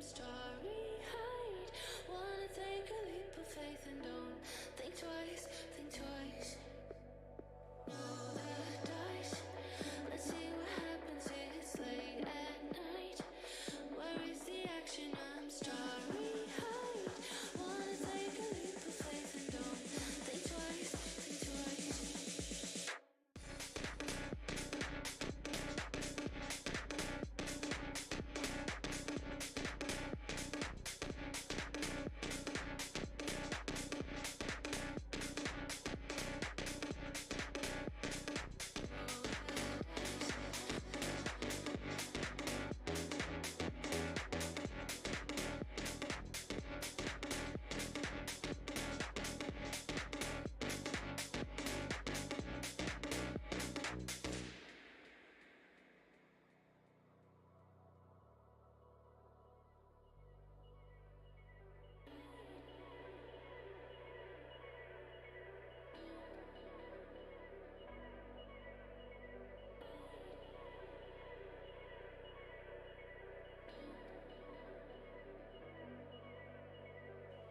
starry eyed. Wanna take a leap of faith and don't think twice, think twice. Roll the dice, let's see what happens. It's late at night. Where is the action? I'm starry eyed. Wanna take a leap of faith and don't think twice, think twice.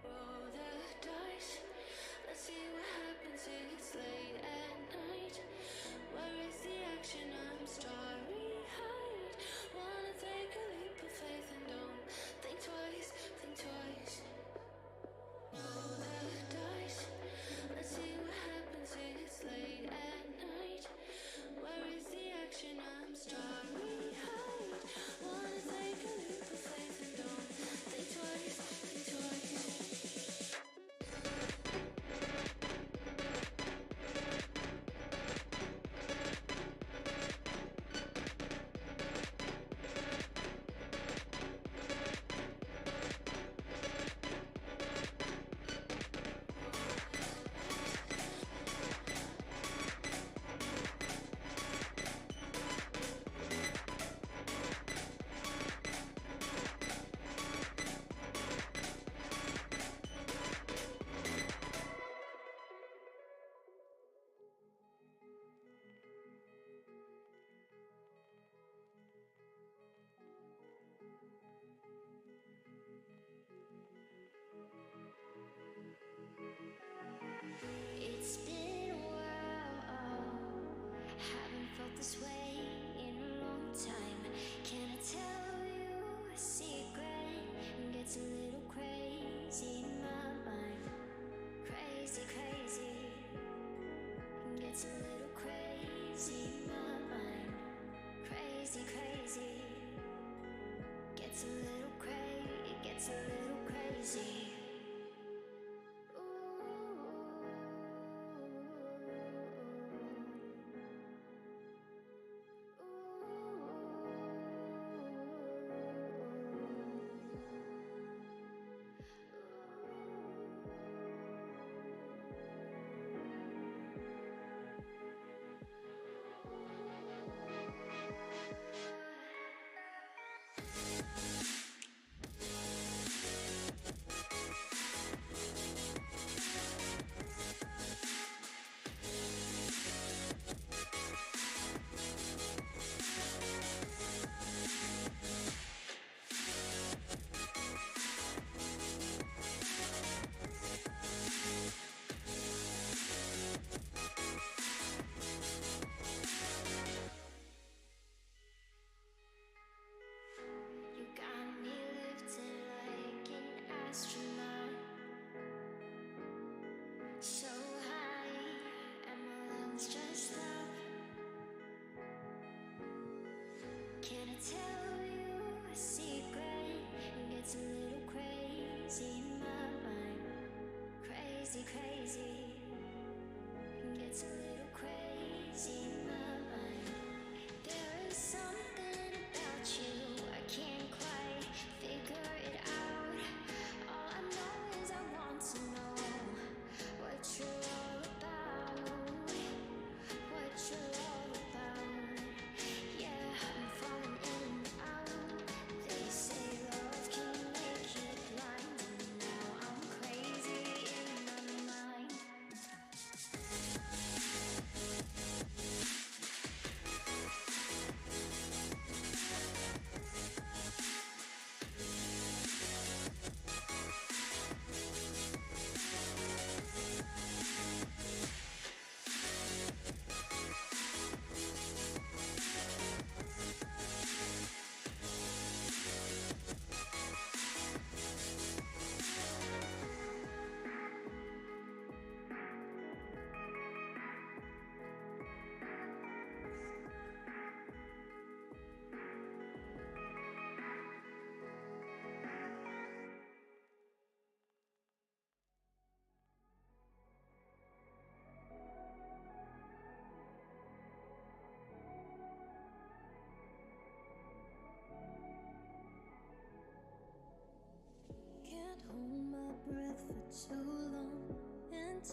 Roll the dice, let's see what happens. It's late at night. Where is the action? I'm starry eyed. Wanna take a leap of faith and don't think twice, think twice. Roll the dice, let's see what happens. It's late at night. Where is the action? I'm starry eyed. Wanna take a leap of faith and don't think twice, think twice. It's been a while, haven't felt this way in a long time. Can I tell you a secret? Gets a little crazy in my mind. Crazy, crazy. Gets a little crazy in my mind. Crazy, crazy. Gets a little crazy, it gets a little crazy.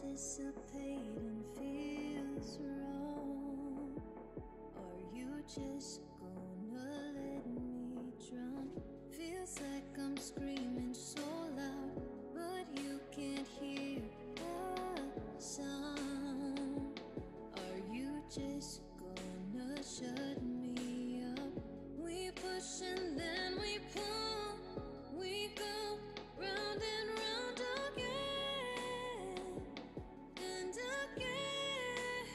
anticipate and feels wrong? Are you just gonna let me drown? Feels like I'm screaming so loud, but you can't hear a sound. Are you just gonna shut me up? We push and then we pull, we go round and round again and again.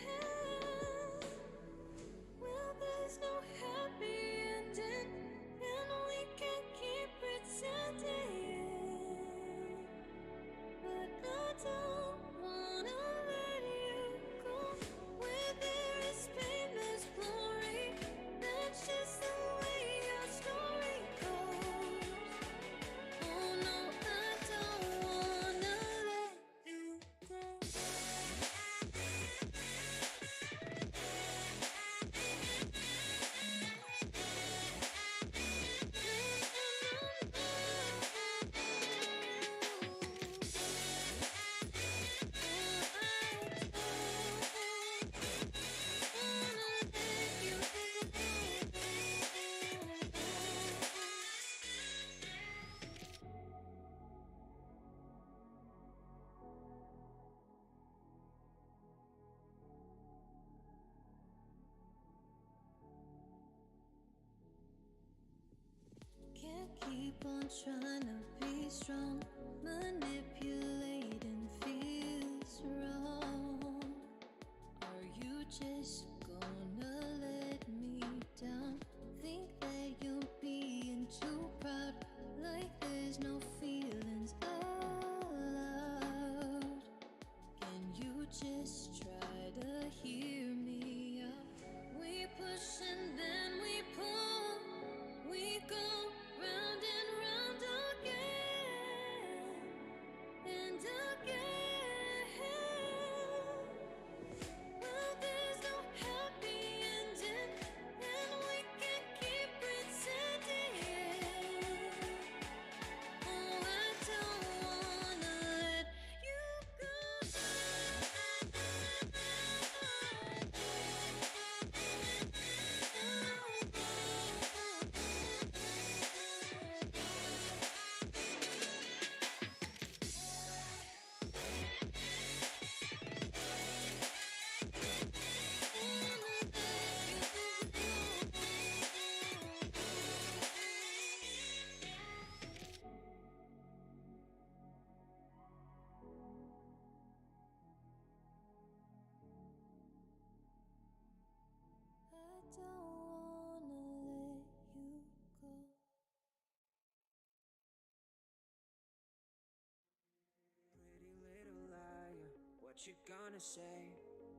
Well, there's no happy ending, and we can keep pretending, but I don't wanna let you go. Where there is pain, there's glory. That's just the way our story goes. Oh no, I don't wanna let you go. Can't keep on trying to be strong, manipulating feels wrong. Are you just gonna let me down? Think that you're being too proud, like there's no feelings allowed. Can you just try to hear me out? We push and then we pull, we go round and round again and again. Well, there's no happy ending, and we can keep pretending. Oh, I don't wanna let you go. I don't wanna let you go. Pretty little liar, what you gonna say?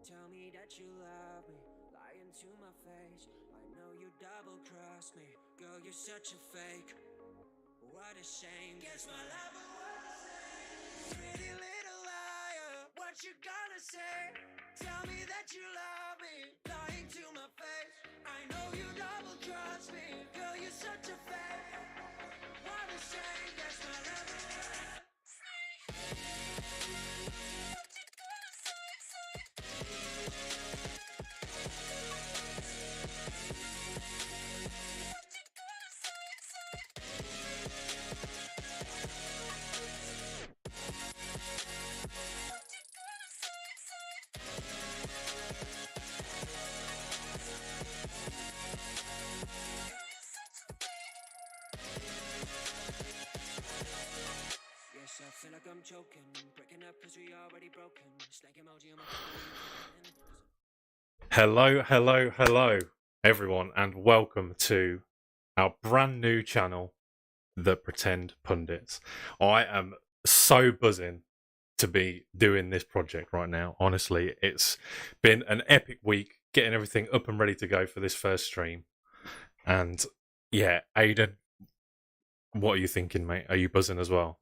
Tell me that you love me, lying to my face. I know you double cross me, girl, you're such a fake. What a shame, guess my lover was the same. Pretty little liar, what you gonna say? Tell me that you love me, lying to my face. I know you double cross me, girl, you're such a fake. What a shame, guess my lover was the Yes, I feel like I'm choking, breaking up cause we already broken. Snake emoji on my phone. Hello, everyone, and welcome to our brand new channel, The Pretend Pundits. I am so buzzing to be doing this project right now. Honestly, it's been an epic week getting everything up and ready to go for this first stream. And yeah, Aiden, what are you thinking, mate? Are you buzzing as well?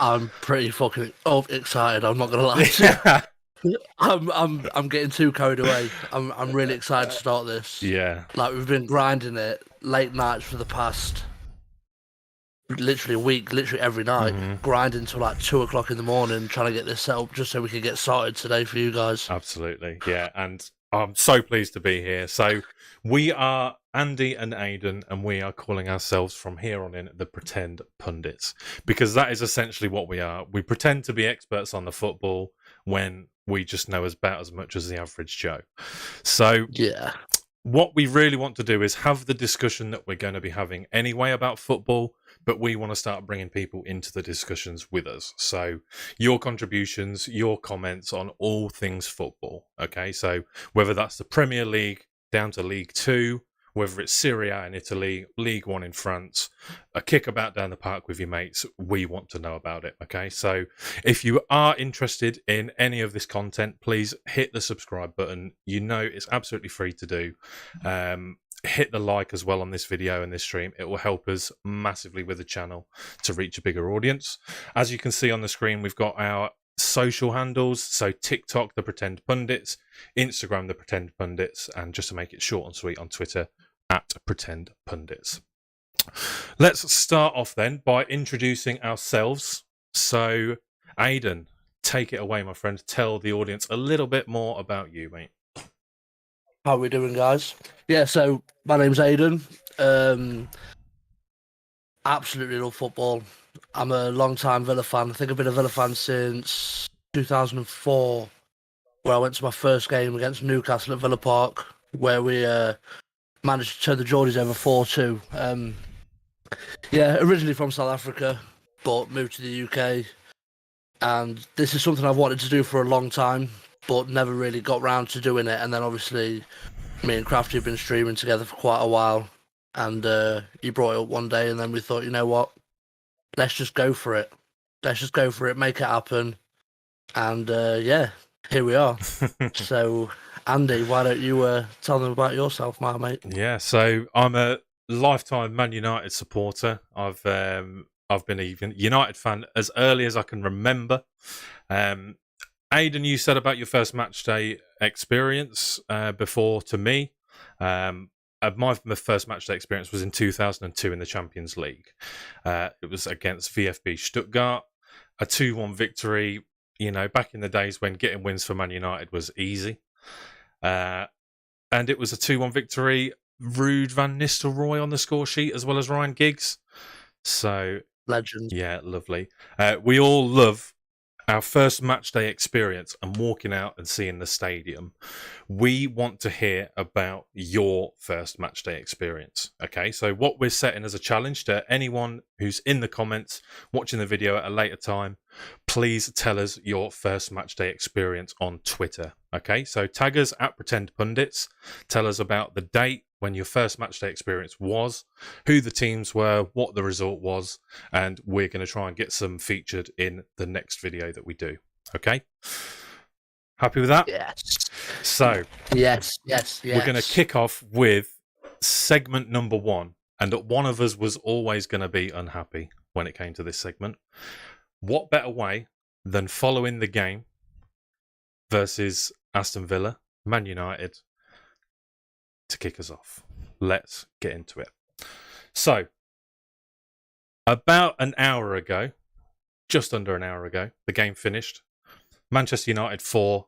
I'm pretty fucking excited. I'm not gonna lie to you. I'm getting too carried away. I'm really excited to start this. Yeah. Like we've been grinding it late nights for the past literally a week, literally every night, grinding till like 2 o'clock in the morning, trying to get this set up just so we could get started today for you guys. Absolutely, yeah. And I'm so pleased to be here. So we are Andy and Aidan, and we are calling ourselves from here on in the Pretend Pundits, because that is essentially what we are. We pretend to be experts on the football when we just know about as much as the average Joe. So Yeah. what we really want to do is have the discussion that we're going to be having anyway about football, but we want to start bringing people into the discussions with us. So your contributions, your comments on all things football. Okay, so whether that's the Premier League down to League Two, whether it's Serie A in Italy, League One in France, a kickabout down the park with your mates, we want to know about it. Okay, so if you are interested in any of this content, please hit the subscribe button. You know it's absolutely free to do. Hit the like as well on this video and this stream. It will help us massively with the channel to reach a bigger audience. As you can see on the screen, we've got our social handles. So TikTok, The Pretend Pundits, Instagram, The Pretend Pundits, and just to make it short and sweet, on Twitter, at Pretend Pundits. Let's start off then by introducing ourselves. So Aidan, take it away, my friend. Tell the audience a little bit more about you, mate. How are we doing, guys? Yeah, so my name's Aidan. Absolutely love football. I'm a long-time Villa fan. I think I've been a Villa fan since 2004, where I went to my first game against Newcastle at Villa Park, where we managed to turn the Geordies over 4-2. Yeah, originally from South Africa, but moved to the UK. And this is something I've wanted to do for a long time, but never really got round to doing it. And then obviously me and Crafty have been streaming together for quite a while, and he brought it up one day, and then we thought, you know what, let's just go for it. Let's just go for it, make it happen. And yeah, here we are. So Andy, why don't you tell them about yourself, my mate? Yeah, so I'm a lifetime Man United supporter. I've been a United fan as early as I can remember. Aidan, you said about your first match day experience before to me. My first match day experience was in 2002 in the Champions League. It was against VfB Stuttgart, a 2-1 victory. You know, back in the days when getting wins for Man United was easy. And it was a 2-1 victory. Ruud van Nistelrooy on the score sheet, as well as Ryan Giggs. So, Legend. Yeah, lovely. We all love our first match day experience and walking out and seeing the stadium. We want to hear about your first match day experience. Okay, so what we're setting as a challenge to anyone who's in the comments watching the video at a later time, please tell us your first match day experience on Twitter. Okay, so tag us at Pretend Pundits. Tell us about the date when your first match day experience was, who the teams were, what the result was, and we're going to try and get some featured in the next video that we do. Okay? Happy with that? Yes. So, yes. We're going to kick off with segment number 1, and one of us was always going to be unhappy when it came to this segment. What better way than following the game versus Aston Villa, Man United, to kick us off? Let's get into it. So, about an hour ago, just under an hour ago, the game finished. Manchester United 4,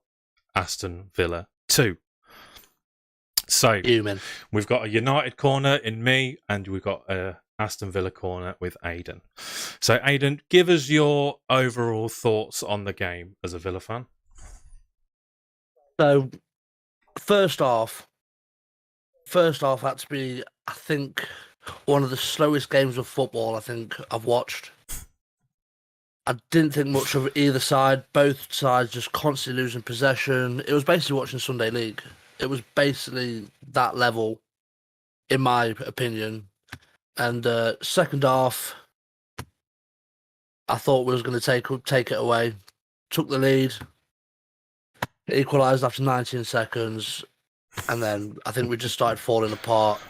Aston Villa 2. So, we've got a United corner in me, and we've got a Aston Villa corner with Aidan. So, Aidan, give us your overall thoughts on the game as a Villa fan. So, first off had to be, I think, one of the slowest games of football I think I've watched. I didn't think much of either side. Both sides just constantly losing possession. It was basically watching Sunday League. It was basically that level, in my opinion. And second half, I thought we was going to take it away. Took the lead. Equalised after 19 seconds. And then I think we just started falling apart.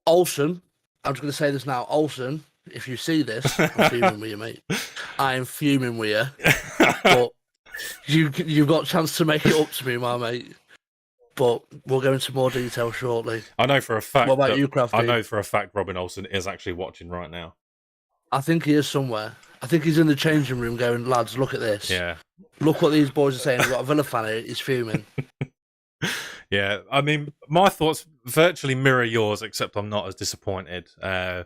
Olsen, I'm just going to say this now. Olsen, if you see this, I'm fuming with you, mate. I am fuming with you. But you've got a chance to make it up to me, my mate. but we'll go into more detail shortly. I know for a fact. What about you, Crafty? I know for a fact Robin Olsen is actually watching right now. I think he is somewhere. I think he's in the changing room going, lads, look at this. Yeah. Look what these boys are saying. We've got a Villa fan here. He's fuming. Yeah, I mean, my thoughts virtually mirror yours, except I'm not as disappointed. I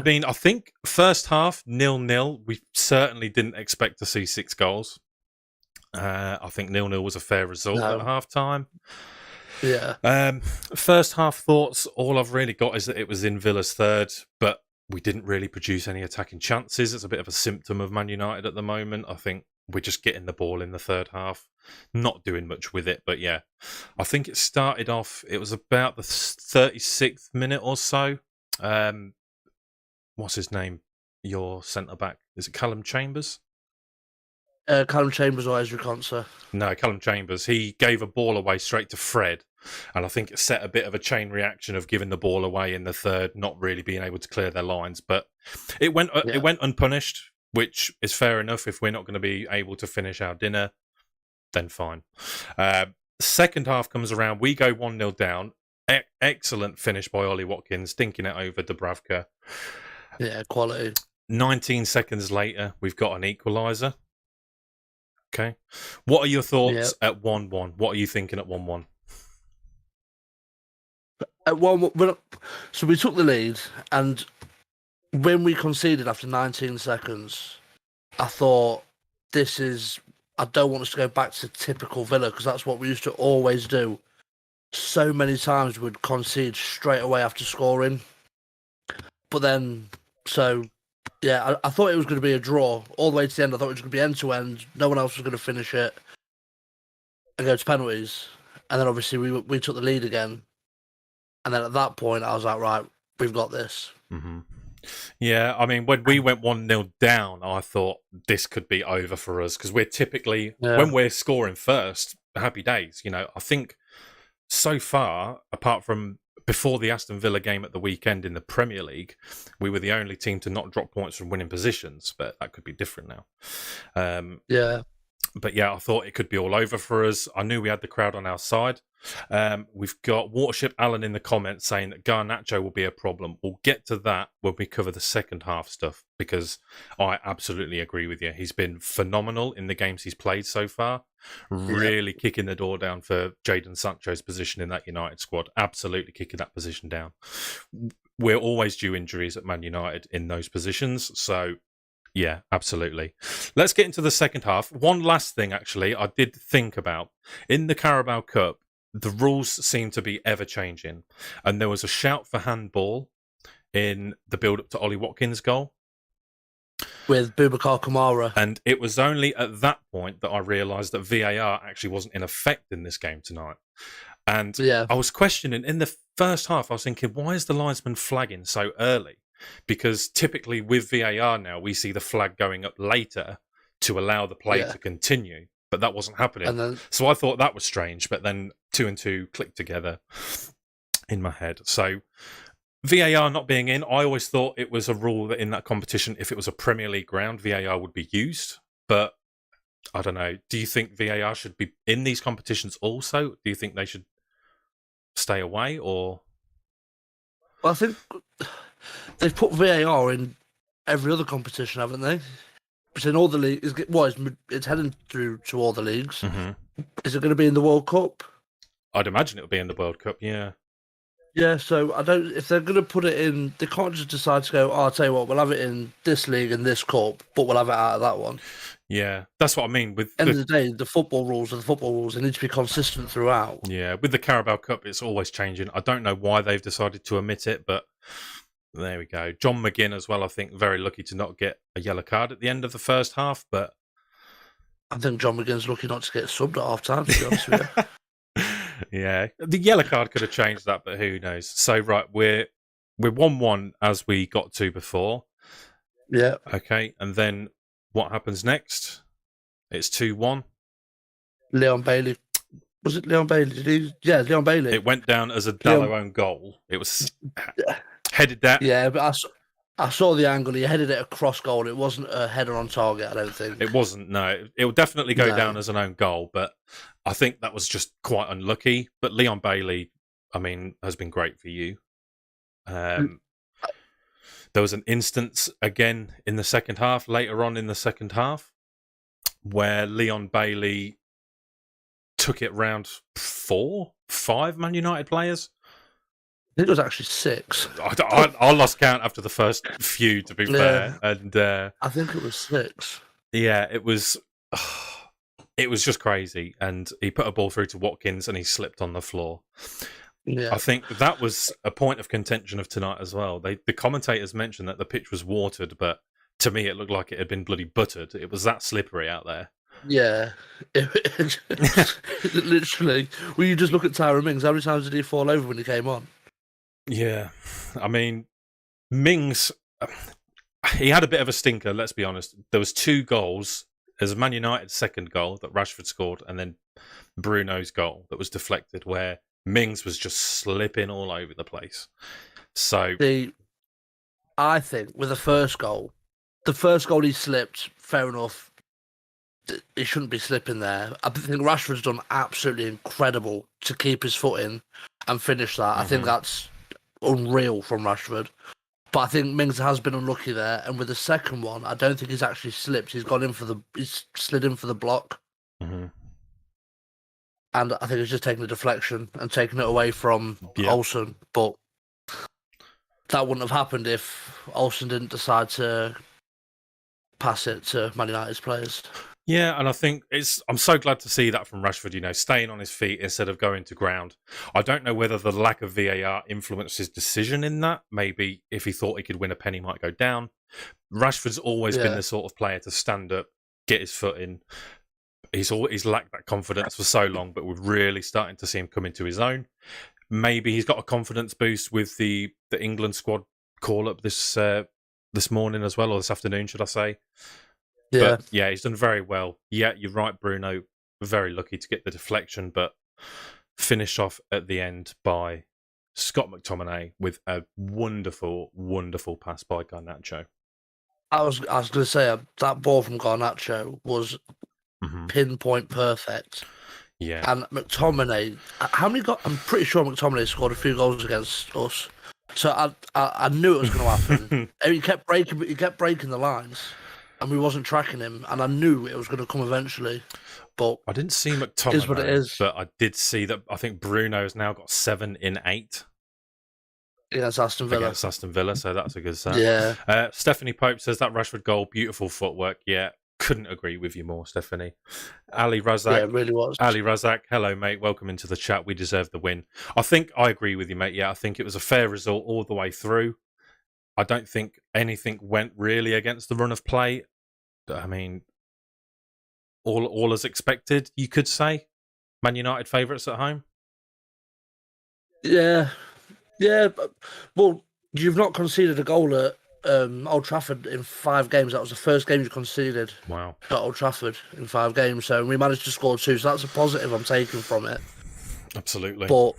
mean, I think first half 0-0. We certainly didn't expect to see 6 goals. I think 0-0 was a fair result at half time. Yeah. First half thoughts. All I've really got is that it was in Villa's third, but we didn't really produce any attacking chances. It's a bit of a symptom of Man United at the moment. I think we're just getting the ball in the third half, not doing much with it. But yeah, I think it started off, it was about the 36th minute or so. What's his name? Your centre-back. Is it Callum Chambers? Callum Chambers or Ezra Konsa? No, Callum Chambers. He gave a ball away straight to Fred. And I think it set a bit of a chain reaction of giving the ball away in the third, not really being able to clear their lines. But it went unpunished, which is fair enough. If we're not going to be able to finish our dinner, then fine. Second half comes around. We go 1-0 down. Excellent finish by Ollie Watkins, dinking it over Dubravka. Yeah, quality. 19 seconds later, we've got an equaliser. Okay. What are your thoughts at 1-1? What are you thinking at 1-1? At 1, so we took the lead, and when we conceded after 19 seconds, I thought, I don't want us to go back to typical Villa, because that's what we used to always do. So many times we'd concede straight away after scoring. But then, I thought it was going to be a draw all the way to the end. I thought it was going to be end-to-end. No one else was going to finish it and go to penalties. And then obviously we took the lead again. And then at that point, I was like, right, we've got this. Mm-hmm. Yeah, I mean, when we went 1-0 down, I thought this could be over for us, because we're typically, when we're scoring first, happy days. You know, I think so far, apart from before the Aston Villa game at the weekend in the Premier League, we were the only team to not drop points from winning positions, but that could be different now. But yeah, I thought it could be all over for us. I knew we had the crowd on our side. We've got Watership Alan in the comments saying that Garnacho will be a problem. We'll get to that when we cover the second half stuff, because I absolutely agree with you. He's been phenomenal in the games he's played so far. Really kicking the door down for Jadon Sancho's position in that United squad. Absolutely kicking that position down. We're always due injuries at Man United in those positions, so yeah, absolutely. Let's get into the second half. One last thing, actually, I did think about. In the Carabao Cup, the rules seem to be ever-changing. And there was a shout for handball in the build-up to Ollie Watkins' goal. With Boubacar Kamara. And it was only at that point that I realised that VAR actually wasn't in effect in this game tonight. And I was questioning, in the first half, I was thinking, why is the linesman flagging so early? Because typically with VAR now, we see the flag going up later to allow the play to continue, but that wasn't happening. So I thought that was strange, but then 2 and 2 clicked together in my head. So VAR not being in, I always thought it was a rule that in that competition, if it was a Premier League ground, VAR would be used. But I don't know. Do you think VAR should be in these competitions also? Do you think they should stay away, or? Well, I think they've put VAR in every other competition, haven't they? It's in all the leagues. It's heading through to all the leagues. Mm-hmm. Is it going to be in the World Cup? I'd imagine it'll be in the World Cup, yeah. Yeah, so I don't. If they're going to put it in, they can't just decide to go, I'll tell you what, we'll have it in this league and this cup, but we'll have it out of that one. Yeah, that's what I mean. With end of the day, the football rules are the football rules. They need to be consistent throughout. Yeah, with the Carabao Cup, it's always changing. I don't know why they've decided to omit it, but there we go. John McGinn as well, I think, very lucky to not get a yellow card at the end of the first half, but I think John McGinn's lucky not to get subbed at half time, to be honest with you. Yeah, the yellow card could have changed that, but who knows? So, right, we're 1-1 as we got to before. Yeah. Okay, and then what happens next? It's 2-1. Leon Bailey. Was it Leon Bailey? Leon Bailey. It went down as a Dallo own goal. It was headed down. Yeah, but I saw the angle. He headed it across goal. It wasn't a header on target, I don't think. It wasn't, no. It will definitely go down as an own goal, but I think that was just quite unlucky. But Leon Bailey, I mean, has been great for you. There was an instance again in the second half, later on in the second half, where Leon Bailey took it round 4, 5 Man United players. I think it was actually 6. I lost count after the first few, to be fair. And I think it was 6. yeah, it was just crazy. And he put a ball through to Watkins and he slipped on the floor. Yeah. I think that was a point of contention of tonight as well. The commentators mentioned that the pitch was watered, but to me it looked like it had been bloody buttered. It was that slippery out there. Yeah. Literally. Well, you just look at Tyrone Mings. How many times did he fall over when he came on? Yeah. I mean, Mings, he had a bit of a stinker, let's be honest. There was 2 goals. There's a Man United second goal that Rashford scored, and then Bruno's goal that was deflected, where Mings was just slipping all over the place. So I think with the first goal he slipped, fair enough. He shouldn't be slipping there. I think Rashford's done absolutely incredible to keep his foot in and finish that. I think that's unreal from Rashford. But I think Mings has been unlucky there. And with the second one, I don't think he's actually slipped. He's slid in for the block. Mm-hmm. And I think he's just taking the deflection and taking it away from Olsen. But that wouldn't have happened if Olsen didn't decide to pass it to Man United's players. Yeah, and I think I'm so glad to see that from Rashford, staying on his feet instead of going to ground. I don't know whether the lack of VAR influenced his decision in that. Maybe if he thought he could win a pen, he might go down. Rashford's always been the sort of player to stand up, get his foot in. He's lacked that confidence for so long, but we're really starting to see him come into his own. Maybe he's got a confidence boost with the England squad call-up this morning as well, or this afternoon, should I say. Yeah. But yeah, he's done very well. Yeah, you're right, Bruno. Very lucky to get the deflection, but finished off at the end by Scott McTominay with a wonderful, wonderful pass by Garnacho. I was going to say that ball from Garnacho was pinpoint perfect. Yeah. And McTominay, I'm pretty sure McTominay scored a few goals against us. So I knew it was going to happen. He kept breaking the lines. And we wasn't tracking him, and I knew it was going to come eventually. But I didn't see McTominay, is what it is. But I did see that I think Bruno has now got 7 in 8 against Aston Villa. So that's a good sign. Yeah. Stephanie Pope says that Rashford goal, beautiful footwork. Yeah, couldn't agree with you more, Stephanie. Ali Razak. Yeah, it really was. Ali Razak, hello, mate. Welcome into the chat. We deserve the win. I think I agree with you, mate. Yeah, I think it was a fair result all the way through. I don't think anything went really against the run of play. I mean, all as expected, you could say. Man United favourites at home? Yeah. Well, you've not conceded a goal at Old Trafford in 5 games. That was the first game you conceded. Wow. At Old Trafford in 5 games. So we managed to score 2. So that's a positive I'm taking from it. Absolutely. But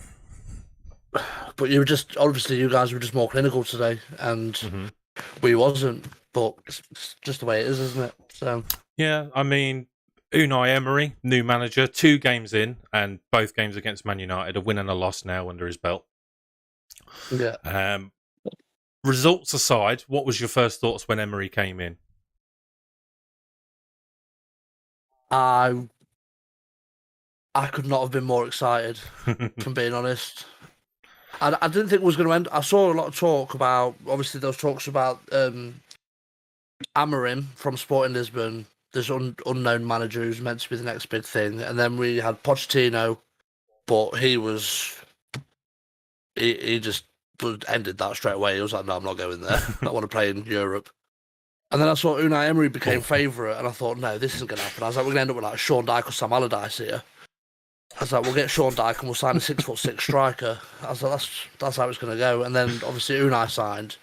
you were obviously you guys were just more clinical today, and we wasn't. But it's just the way it is, isn't it? So yeah, I mean, Unai Emery, new manager, 2 games in, and both games against Man United, a win and a loss now under his belt. Yeah. Results aside, what was your first thoughts when Emery came in? I could not have been more excited, from being honest. I didn't think it was going to end. I saw a lot of talk about, obviously, those talks about Amorim from Sporting Lisbon, this unknown manager who's meant to be the next big thing. And then we had Pochettino, but he just ended that straight away. He was like, no, I'm not going there. I want to play in Europe. And then I saw Unai Emery became favourite, and I thought, no, this isn't going to happen. I was like, we're going to end up with like Sean Dyche or Sam Allardyce here. I was like, we'll get Sean Dyche and we'll sign a 6'6" striker. I was like, that's how it's going to go. And then obviously Unai signed,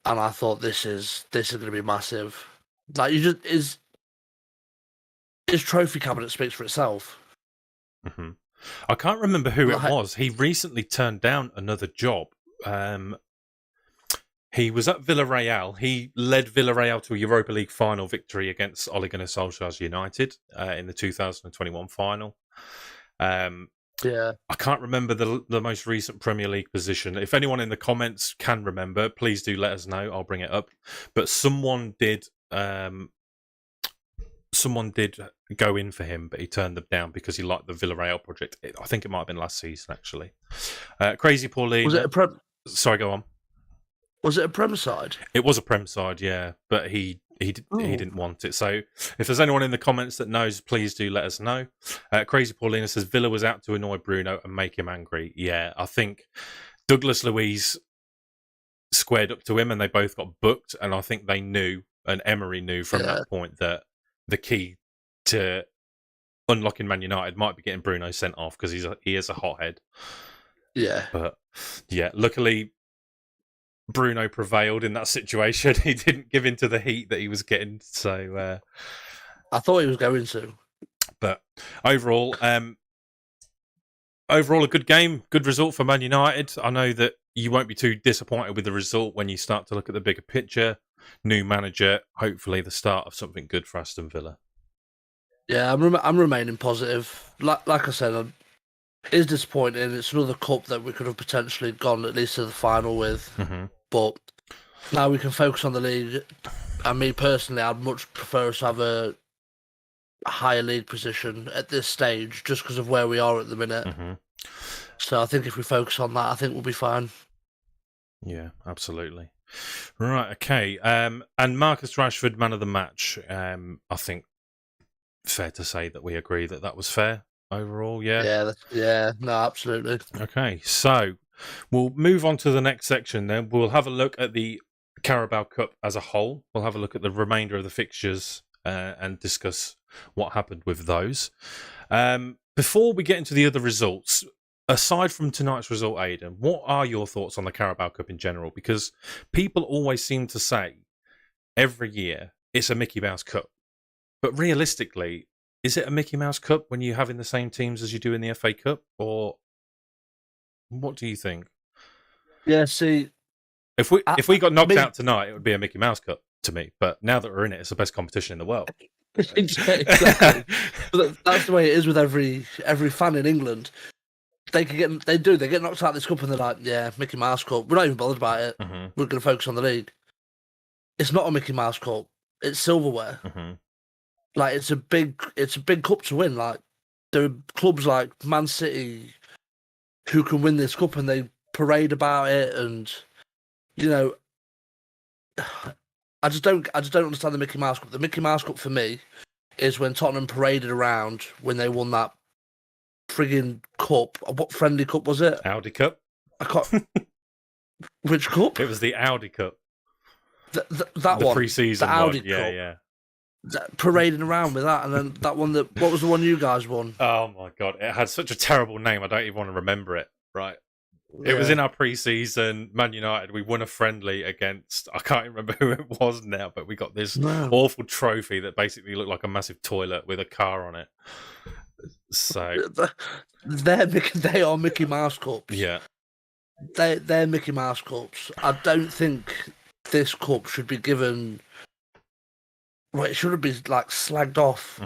and I thought this is going to be massive. Like his trophy cabinet speaks for itself. Mm-hmm. I can't remember who it was. He recently turned down another job. He was at Villarreal. He led Villarreal to a Europa League final victory against Ole Gunnar Solskjaer's United in the 2021 final. Yeah. I can't remember the most recent Premier League position. If anyone in the comments can remember, please do let us know. I'll bring it up. But someone did go in for him, but he turned them down because he liked the Villarreal project. I think it might have been last season, actually. Crazy Pauline. Was it a Prem? Sorry, go on. Was it a Prem side? It was a Prem side, yeah, but he didn't want it. So if there's anyone in the comments that knows, please do let us know. Crazy Paulina says Villa was out to annoy Bruno and make him angry. Yeah, I think Douglas Luiz squared up to him and they both got booked. And I think they knew, and Emery knew from that point, that the key to unlocking Man United might be getting Bruno sent off because he is a hothead. Yeah. But yeah, luckily Bruno prevailed in that situation. He didn't give in to the heat that he was getting. So I thought he was going to. But overall, a good game, good result for Man United. I know that you won't be too disappointed with the result when you start to look at the bigger picture. New manager, hopefully the start of something good for Aston Villa. Yeah, I'm remaining positive. Like I said, it is disappointing. It's another cup that we could have potentially gone at least to the final with. Mm-hmm. But now we can focus on the league. And me personally, I'd much prefer us to have a higher league position at this stage just because of where we are at the minute. Mm-hmm. So I think if we focus on that, I think we'll be fine. Yeah, absolutely. Right, okay. And Marcus Rashford, man of the match. I think fair to say that we agree that was fair overall, yeah? Yeah, no, absolutely. Okay, so we'll move on to the next section then. We'll have a look at the Carabao Cup as a whole. We'll have a look at the remainder of the fixtures and discuss what happened with those. Before we get into the other results, aside from tonight's result, Aidan, what are your thoughts on the Carabao Cup in general? Because people always seem to say every year it's a Mickey Mouse Cup. But realistically, is it a Mickey Mouse Cup when you're having the same teams as you do in the FA Cup? Or what do you think? Yeah, see... If we got knocked out tonight, it would be a Mickey Mouse Cup to me. But now that we're in it, it's the best competition in the world. Exactly. That's the way it is with every fan in England. They get knocked out of this cup and they're like, yeah, Mickey Mouse Cup. We're not even bothered about it. Mm-hmm. We're going to focus on the league. It's not a Mickey Mouse Cup. It's silverware. Mm-hmm. Like it's a big cup to win. Like there are clubs like Man City who can win this cup and they parade about it, and I just don't understand the Mickey Mouse Cup. The Mickey Mouse Cup for me is when Tottenham paraded around when they won that frigging cup. What friendly cup was it? Audi Cup. I can't. Which cup? It was the Audi Cup. That the one. Pre-season the Audi one. Yeah, Cup. yeah. Parading around with that, and then that one what was the one you guys won? Oh my god, it had such a terrible name. I don't even want to remember it. Right. It was in our pre-season, Man United. We won a friendly against, I can't remember who it was now, but we got this awful trophy that basically looked like a massive toilet with a car on it. So they are Mickey Mouse Cups. Yeah. They're Mickey Mouse Cups. I don't think this cup should be given... Well, it should have been like slagged off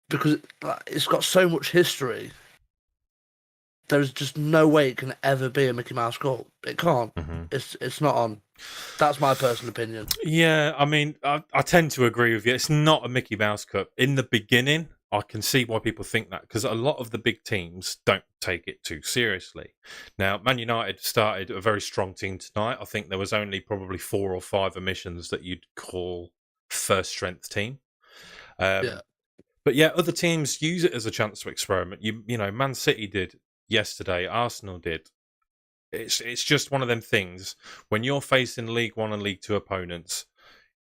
because it's got so much history. There's just no way it can ever be a Mickey Mouse Cup. It can't. It's not on. That's my personal opinion. Yeah, I mean, I tend to agree with you. It's not a Mickey Mouse Cup. In the beginning, I can see why people think that, because a lot of the big teams don't take it too seriously. Now, Man United started a very strong team tonight. I think there was only probably 4 or 5 omissions that you'd call first strength team. But yeah, other teams use it as a chance to experiment. You know, Man City did yesterday, Arsenal did. It's just one of them things when you're facing League 1 and League 2 opponents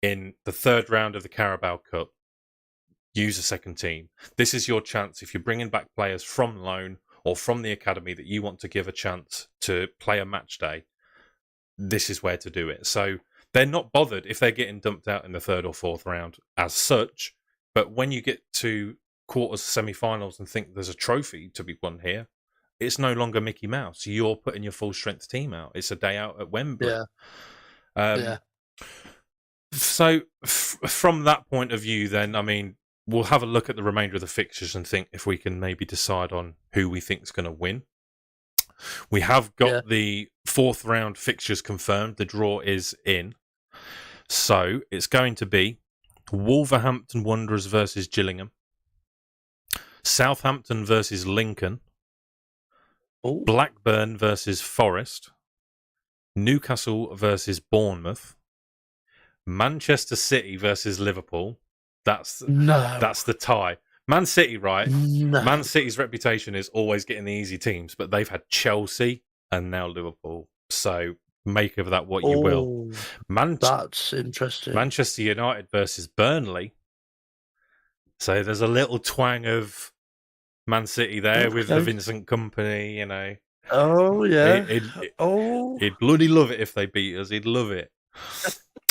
in the third round of the Carabao Cup. Use a second team. This is your chance if you're bringing back players from loan or from the academy that you want to give a chance to play a match day. This is where to do it. So they're not bothered if they're getting dumped out in the third or fourth round as such. But when you get to quarters, semi-finals and think there's a trophy to be won here, it's no longer Mickey Mouse. You're putting your full strength team out. It's a day out at Wembley. So from that point of view, then, I mean, we'll have a look at the remainder of the fixtures and think if we can maybe decide on who we think is going to win. We have got the 4th round fixtures confirmed. The draw is in. So it's going to be Wolverhampton Wanderers versus Gillingham, Southampton versus Lincoln, Blackburn versus Forest, Newcastle versus Bournemouth, Manchester City versus Liverpool. That's the tie. Man City, right? No. Man City's reputation is always getting the easy teams, but they've had Chelsea and now Liverpool. So make of that what you will. That's interesting. Manchester United versus Burnley. So there's a little twang of Man City there with the Vincent Company, you know. Oh, yeah. He'd bloody love it if they beat us. He'd love it.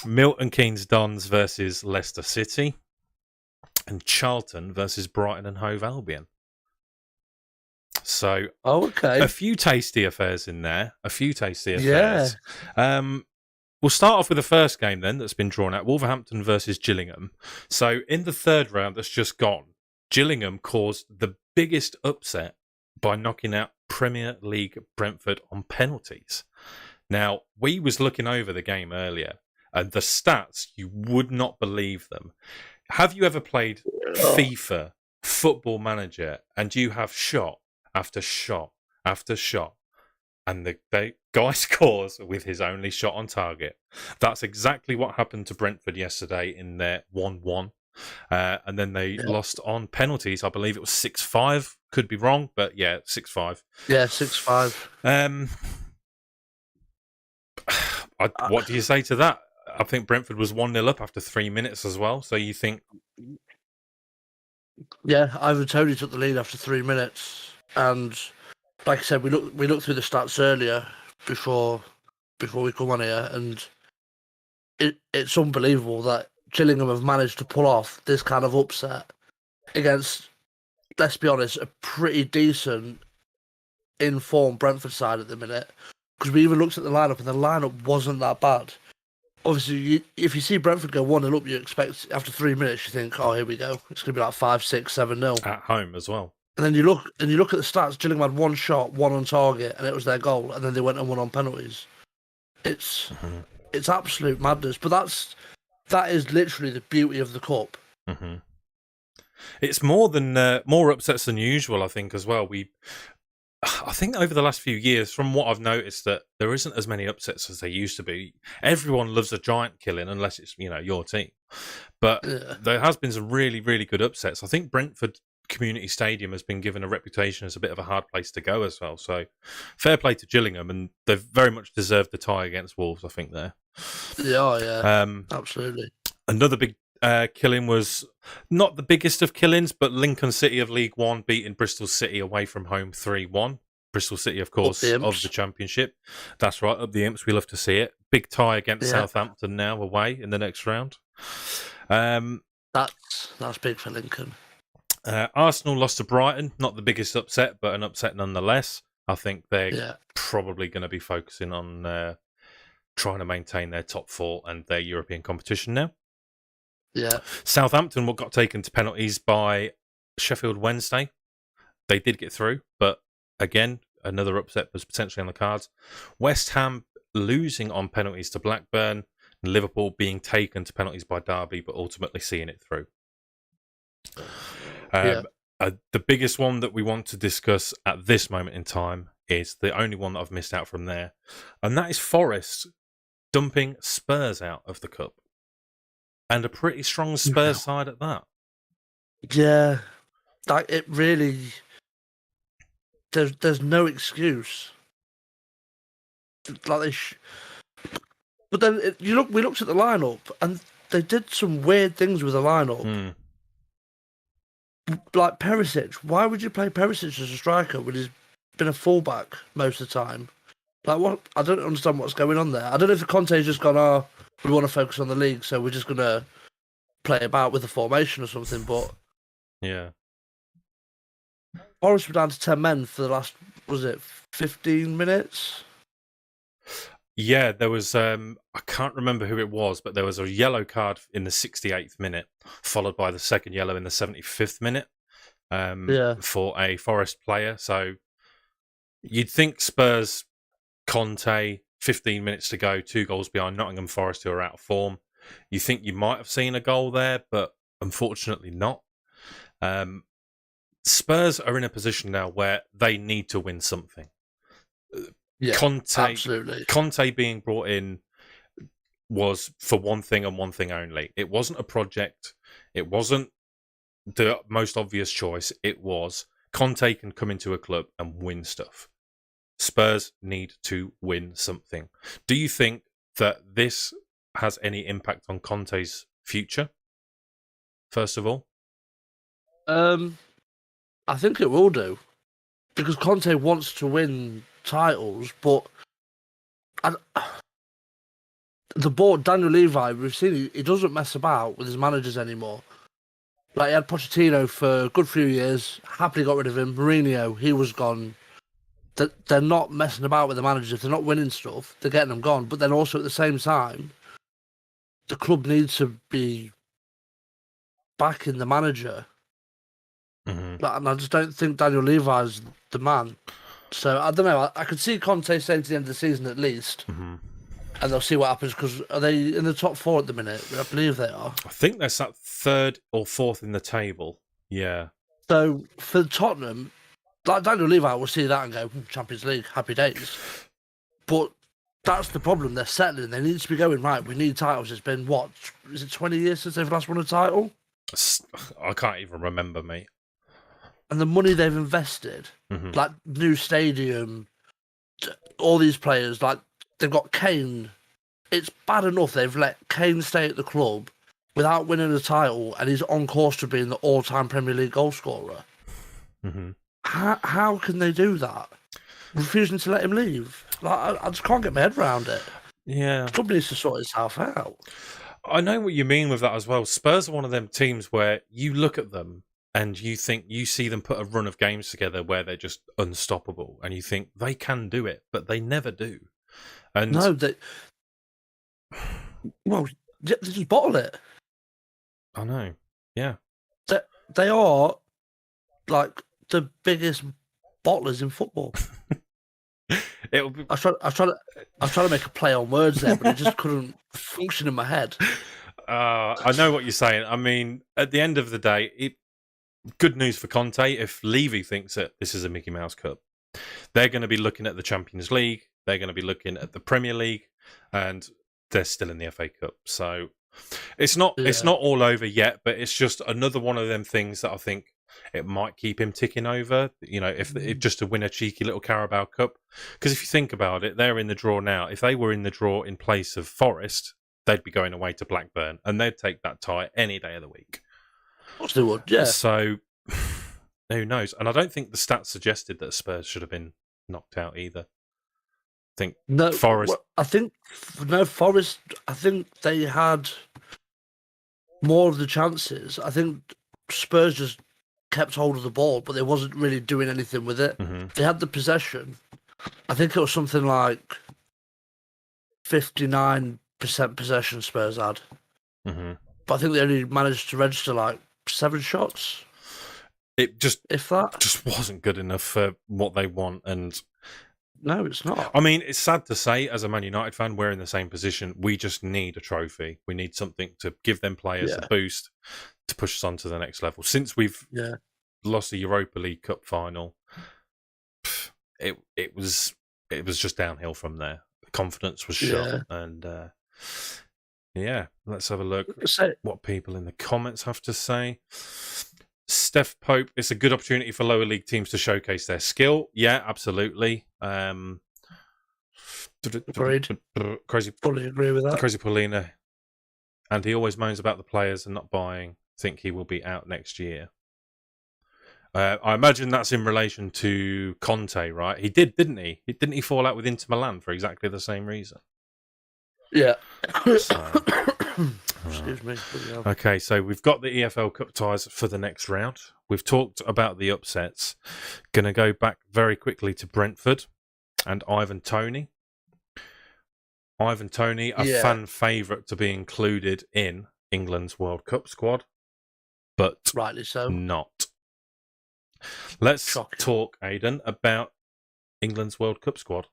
Milton Keynes Dons versus Leicester City. And Charlton versus Brighton and Hove Albion. So, a few tasty affairs in there. Yeah. We'll start off with the first game then that's been drawn out. Wolverhampton versus Gillingham. So, in the 3rd round that's just gone, Gillingham caused the biggest upset by knocking out Premier League Brentford on penalties. Now, we was looking over the game earlier, and the stats, you would not believe them. Have you ever played FIFA, Football Manager, and you have shot after shot after shot, and the guy scores with his only shot on target? That's exactly what happened to Brentford yesterday in their 1-1. And then they lost on penalties. I believe it was 6-5. Could be wrong, but yeah, 6-5. Yeah, 6-5. What do you say to that? I think Brentford was 1-0 up after 3 minutes as well. So you think... Yeah, Ivan Toney took the lead after 3 minutes. And like I said, we looked through the stats earlier before we come on here, and it's unbelievable that Gillingham have managed to pull off this kind of upset against, let's be honest, a pretty decent informed Brentford side at the minute. Because we even looked at the lineup, and the lineup wasn't that bad. Obviously, if you see Brentford go 1-0 up, you expect after 3 minutes, you think, oh, here we go. It's going to be like 5, 6, 7-0. At home as well. And then you look at the stats. Gillingham had 1 shot, 1 on target, and it was their goal. And then they went and won on penalties. It's absolute madness. But that is literally the beauty of the cup. Mm-hmm. It's more upsets than usual, I think, as well. I think over the last few years, from what I've noticed, that there isn't as many upsets as there used to be. Everyone loves a giant killing, unless it's your team. But there has been some really, really good upsets. I think Brentford Community Stadium has been given a reputation as a bit of a hard place to go as well. So fair play to Gillingham, and they've very much deserved the tie against Wolves, I think, there. Yeah, absolutely. Another big killing was not the biggest of killings, but Lincoln City of League One beating Bristol City away from home 3-1. Bristol City, of course, of the Championship. That's right, up the Imps. We love to see it. Big tie against Southampton now away in the next round. That's big for Lincoln. Arsenal lost to Brighton. Not the biggest upset, but an upset nonetheless. I think they're probably going to be focusing on trying to maintain their top 4 and their European competition now. Yeah. Southampton got taken to penalties by Sheffield Wednesday. They did get through, but again, another upset was potentially on the cards. West Ham losing on penalties to Blackburn, and Liverpool being taken to penalties by Derby, but ultimately seeing it through. The biggest one that we want to discuss at this moment in time is the only one that I've missed out from there, and that is Forest dumping Spurs out of the Cup. And a pretty strong Spurs side at that. Yeah. Like, it really... There's no excuse. Like But then we looked at the lineup, and they did some weird things with the lineup. Like Perisic. Why would you play Perisic as a striker when he's been a fullback most of the time? Like, what? I don't understand what's going on there. I don't know if Conte's just gone, we want to focus on the league, so we're just going to play about with the formation or something, but... Yeah. Forest were down to 10 men for the last, 15 minutes? Yeah, there was. I can't remember who it was, but there was a yellow card in the 68th minute, followed by the second yellow in the 75th minute Yeah, for a Forest player. So you'd think Spurs, Conte, 15 minutes to go, 2 goals behind Nottingham Forest, who are out of form. You think you might have seen a goal there, but unfortunately not. Spurs are in a position now where they need to win something. yeah, absolutely. Conte being brought in was for one thing and one thing only. It wasn't a project. It wasn't the most obvious choice. It was Conte can come into a club and win stuff. Spurs need to win something. Do you think that this has any impact on Conte's future? First of all, I think it will do because Conte wants to win titles, but I, the board, Daniel Levy, we've seen he doesn't mess about with his managers anymore. Like he had Pochettino for a good few years, happily got rid of him. Mourinho, he was gone. They're not messing about with the managers. If they're not winning stuff, they're getting them gone. But then also at the same time, the club needs to be backing the manager. mm-hmm. And I just don't think Daniel Levi's the man. So I don't know. I could see Conte staying to the end of the season at least, and they'll see what happens. Because are they in the top 4 at the minute? I believe they are. I think they're sat 3rd or 4th in the table. Yeah. So for Tottenham, like Daniel Levi will see that and go, Champions League, happy days. But that's the problem. They're settling. They need to be going, right, we need titles. It's been, what, is it 20 years since they've last won a title? I can't even remember, mate. And the money they've invested, like new stadium, all these players, like they've got Kane. It's bad enough they've let Kane stay at the club without winning a title, and he's on course to being the all-time Premier League goal scorer. How can they do that? Refusing to let him leave. Like, I just can't get my head around it. Yeah. The club needs to sort itself out. I know what you mean with that as well. Spurs are one of them teams where you look at them and you think you see them put a run of games together where they're just unstoppable, and you think they can do it, but they never do. And no, they just bottle it. I know, yeah. They are like the biggest bottlers in football. It'll be... I was trying to make a play on words there, but it just couldn't function in my head. I know what you're saying. I mean, at the end of the day, good news for Conte. If Levy thinks that this is a Mickey Mouse Cup, they're going to be looking at the Champions League. They're going to be looking at the Premier League, and they're still in the FA Cup. So it's not all over yet, but it's just another one of them things that I think it might keep him ticking over. You know, if just to win a cheeky little Carabao Cup. Because if you think about it, they're in the draw now. If they were in the draw in place of Forest, they'd be going away to Blackburn, and they'd take that tie any day of the week. Of course they would, yeah. So who knows? And I don't think the stats suggested that Spurs should have been knocked out either. I think Forest. Forest. I think they had more of the chances. I think Spurs just kept hold of the ball, but they wasn't really doing anything with it. They had the possession. I think it was something like 59% possession Spurs had. But I think they only managed to register like 7 shots. It just just wasn't good enough for what they want. And no, it's not. I mean, it's sad to say, as a Man United fan, we're in the same position. We just need a trophy. We need something to give them players a boost to push us on to the next level. Since we've lost the Europa League Cup final, it was just downhill from there. The confidence was shot, and let's have a look what people in the comments have to say. Steph Pope, it's a good opportunity for lower league teams to showcase their skill. Yeah, absolutely. Agreed. Fully agree with that. Crazy Paulina. And he always moans about the players and not buying. Think he will be out next year. I imagine that's in relation to Conte, right? He did, didn't he? Didn't he fall out with Inter Milan for exactly the same reason? Yeah. So, excuse me. Okay, so we've got the EFL Cup ties for the next round. We've talked about the upsets. Going to go back very quickly to Brentford and Ivan Toney. Ivan Toney, a fan favourite to be included in England's World Cup squad, but rightly so. not. Let's Shocking. talk, Aidan, about England's World Cup squad.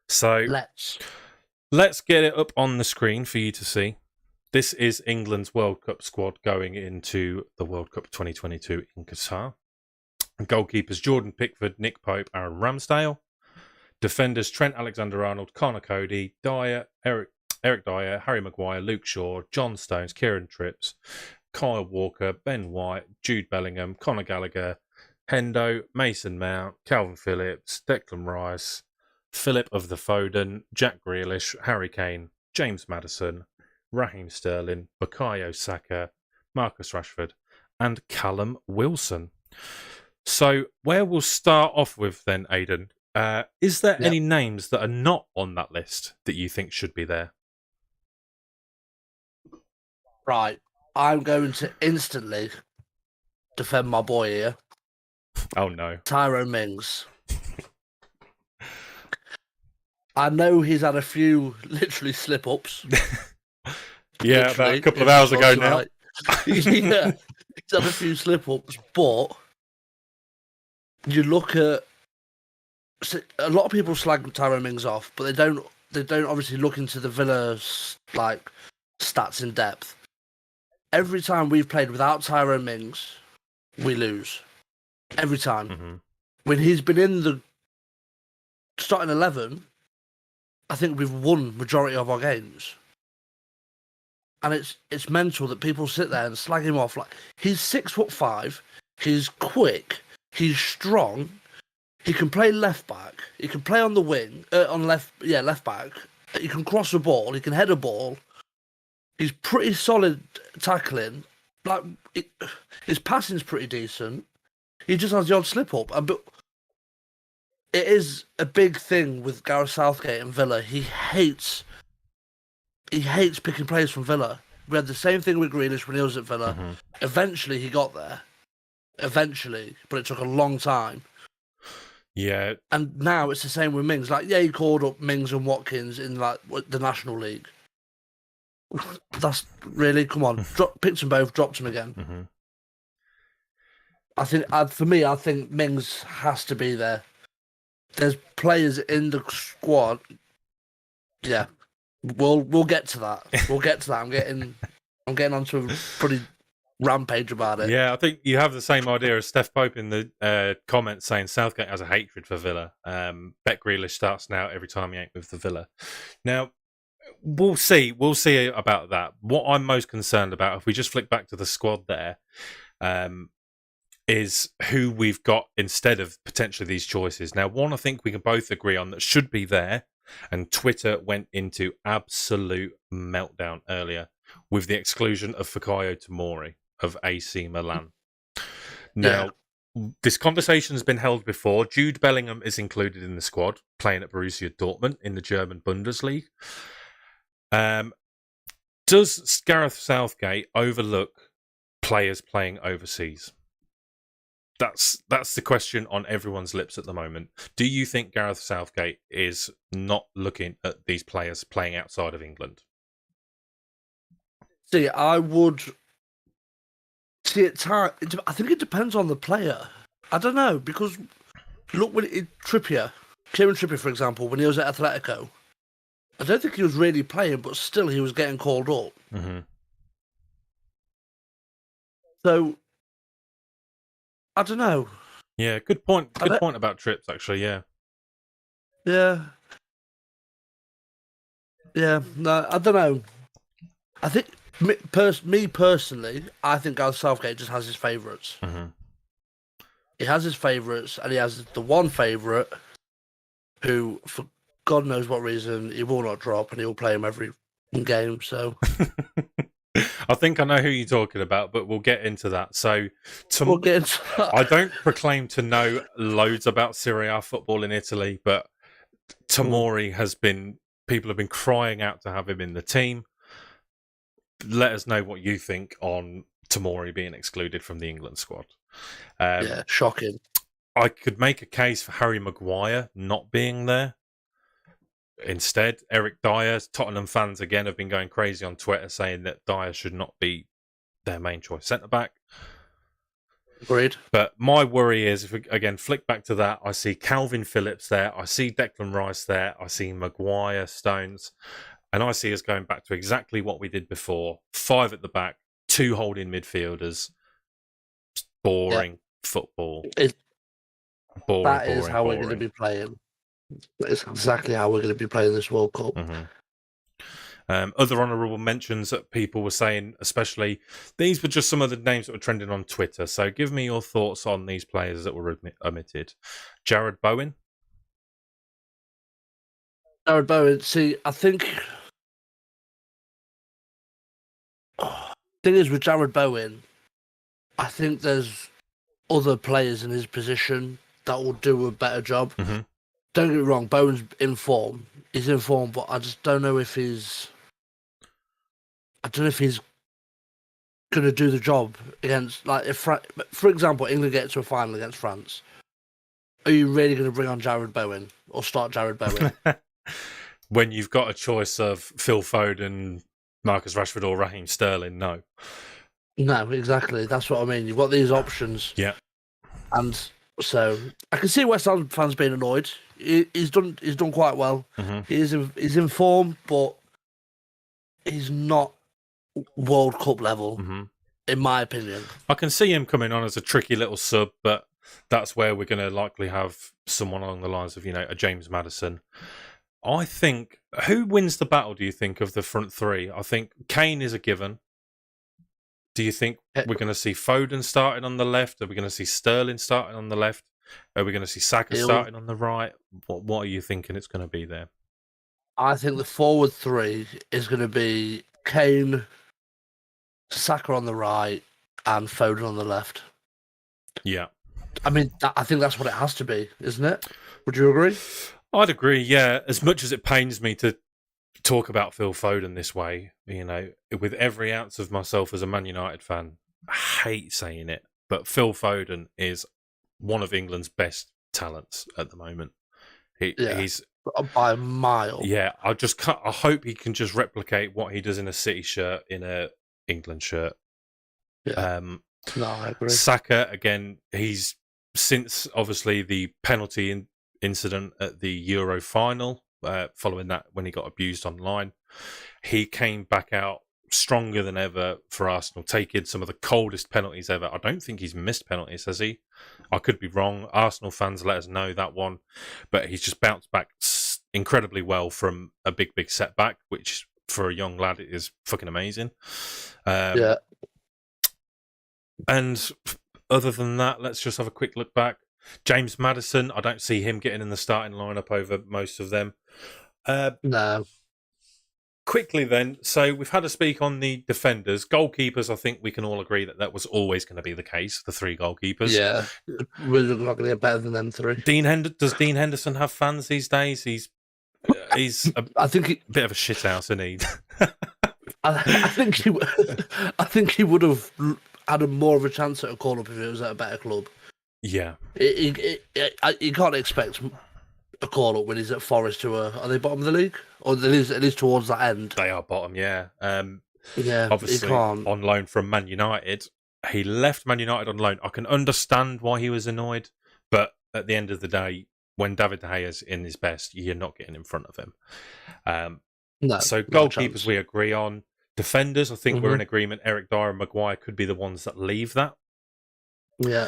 So let's get it up on the screen for you to see. This is England's World Cup squad going into the World Cup 2022 in Qatar. Goalkeepers Jordan Pickford, Nick Pope, Aaron Ramsdale. Defenders Trent Alexander-Arnold, Connor Cody, Dyer, Eric Dyer, Harry Maguire, Luke Shaw, John Stones, Kieran Tripps, Kyle Walker, Ben White, Jude Bellingham, Conor Gallagher, Hendo, Mason Mount, Calvin Phillips, Declan Rice, Philip of the Foden, Jack Grealish, Harry Kane, James Maddison, Raheem Sterling, Bukayo Saka, Marcus Rashford, and Callum Wilson. So where we'll start off with then, Aidan, is there any names that are not on that list that you think should be there? Right. I'm going to instantly defend my boy here. Oh, no. Tyrone Mings. I know he's had a few literally slip-ups. Yeah, about a couple of hours ago now. Yeah, he's had a few slip-ups, but you look at... A lot of people slag Tyrone Mings off, but they don't obviously look into the Villa's stats in depth. Every time we've played without Tyrone Mings, we lose. Every time. Mm-hmm. When he's been in the starting 11, I think we've won majority of our games. And it's mental that people sit there and slag him off. Like, he's 6'5", he's quick, he's strong, he can play left back, he can play on the wing, left back, he can cross the ball, he can head a ball. He's pretty solid tackling. His passing's pretty decent. He just has the odd slip up. But it is a big thing with Gareth Southgate and Villa. He hates picking players from Villa. We had the same thing with Grealish when he was at Villa. Mm-hmm. Eventually, he got there. But it took a long time. Yeah. And now it's the same with Mings. He called up Mings and Watkins in the National League. That's really, come on, picked them both, dropped them again. Mm-hmm. I think Mings has to be there. There's players in the squad. Yeah, we'll get to that. We'll get to that. I'm getting onto a pretty rampage about it. Yeah, I think you have the same idea as Steph Pope in the comments saying Southgate has a hatred for Villa. Bet Grealish starts now every time he ain't with the Villa. Now, we'll see about that. What I'm most concerned about, if we just flick back to the squad there, is who we've got instead of potentially these choices. Now, one I think we can both agree on that should be there, and Twitter went into absolute meltdown earlier with the exclusion of Fikayo Tomori of AC Milan. Now, this conversation has been held before. Jude Bellingham is included in the squad, playing at Borussia Dortmund in the German Bundesliga. Does Gareth Southgate overlook players playing overseas? That's the question on everyone's lips at the moment. Do you think Gareth Southgate is not looking at these players playing outside of England? See, I would see it. I think it depends on the player. I don't know, because look, Kieran Trippier, for example, when he was at Atletico, I don't think he was really playing, but still he was getting called up. Mm-hmm. So, I don't know. Yeah, good point. Good point about Trips, actually, yeah. Yeah. Yeah, no, I don't know. I think, me personally, I think Gareth Southgate just has his favourites. Mm-hmm. He has his favourites, and he has the one favourite who, for God knows what reason, he will not drop, and he will play him every game, so... I think I know who you're talking about, but we'll get into that. So, we'll get into that. I don't proclaim to know loads about Serie A football in Italy, but Tomori people have been crying out to have him in the team. Let us know what you think on Tomori being excluded from the England squad. Yeah, shocking. I could make a case for Harry Maguire not being there. instead. Eric Dyer, Tottenham fans again have been going crazy on Twitter saying that Dyer should not be their main choice centre-back. Agreed. But my worry is, if we again flick back to that, I see Calvin Phillips there, I see Declan Rice there, I see Maguire, Stones, and I see us going back to exactly what we did before. 5 at the back, 2 holding midfielders. Boring football. Boring. That is how we're going to be playing. That is exactly how we're going to be playing this World Cup. Mm-hmm. Other honourable mentions that people were saying, especially, these were just some of the names that were trending on Twitter. So give me your thoughts on these players that were omitted. Jared Bowen. Jared Bowen, see, I think... thing is, with Jared Bowen, I think there's other players in his position that will do a better job. Mm-hmm. Don't get me wrong, Bowen's in form. He's in form, but I just don't know if he's... I don't know if he's going to do the job against... Like, if for example, England get to a final against France, are you really going to bring on Jared Bowen or start Jared Bowen? When you've got a choice of Phil Foden, Marcus Rashford or Raheem Sterling, no. No, exactly. That's what I mean. You've got these options. Yeah. And so I can see West Ham fans being annoyed. He's done quite well. Mm-hmm. He's in form, but he's not World Cup level, in my opinion. I can see him coming on as a tricky little sub, but that's where we're going to likely have someone along the lines of, a James Maddison. I think, who wins the battle, do you think, of the front three? I think Kane is a given. Do you think we're going to see Foden starting on the left? Are we going to see Sterling starting on the left? Are we going to see Saka starting on the right? What are you thinking it's going to be there? I think the forward three is going to be Kane, Saka on the right, and Foden on the left. Yeah. I mean, I think that's what it has to be, isn't it? Would you agree? I'd agree, yeah. As much as it pains me to talk about Phil Foden this way, with every ounce of myself as a Man United fan, I hate saying it, but Phil Foden is one of England's best talents at the moment. He's by a mile. Yeah, I hope he can just replicate what he does in a City shirt in a England shirt. Yeah. No, I agree. Saka, again, he's since obviously the penalty incident at the Euro final, following that when he got abused online, he came back out stronger than ever for Arsenal, taking some of the coldest penalties ever. I don't think he's missed penalties, has he? I could be wrong. Arsenal fans, let us know that one. But he's just bounced back incredibly well from a big setback, which for a young lad is fucking amazing. Yeah. And other than that, let's just have a quick look back. James Maddison, I don't see him getting in the starting lineup over most of them. No. Quickly then, so we've had a speak on the defenders. Goalkeepers, I think we can all agree that was always going to be the case, the 3 goalkeepers. Yeah, we're not going to get better than them 3. Does Dean Henderson have fans these days? He's I think a bit of a shithouse, isn't he? I think he would have had more of a chance at a call-up if it was at a better club. Yeah. You can't expect a call-up when he's at Forest, who are they bottom of the league? Or at least towards that end? They are bottom, yeah. Yeah, obviously on loan from Man United. He left Man United on loan. I can understand why he was annoyed, but at the end of the day, when David De Gea's in his best, you're not getting in front of him. No, so goalkeepers we agree on. Defenders, I think we're in agreement. Eric Dyer and Maguire could be the ones that leave that. Yeah.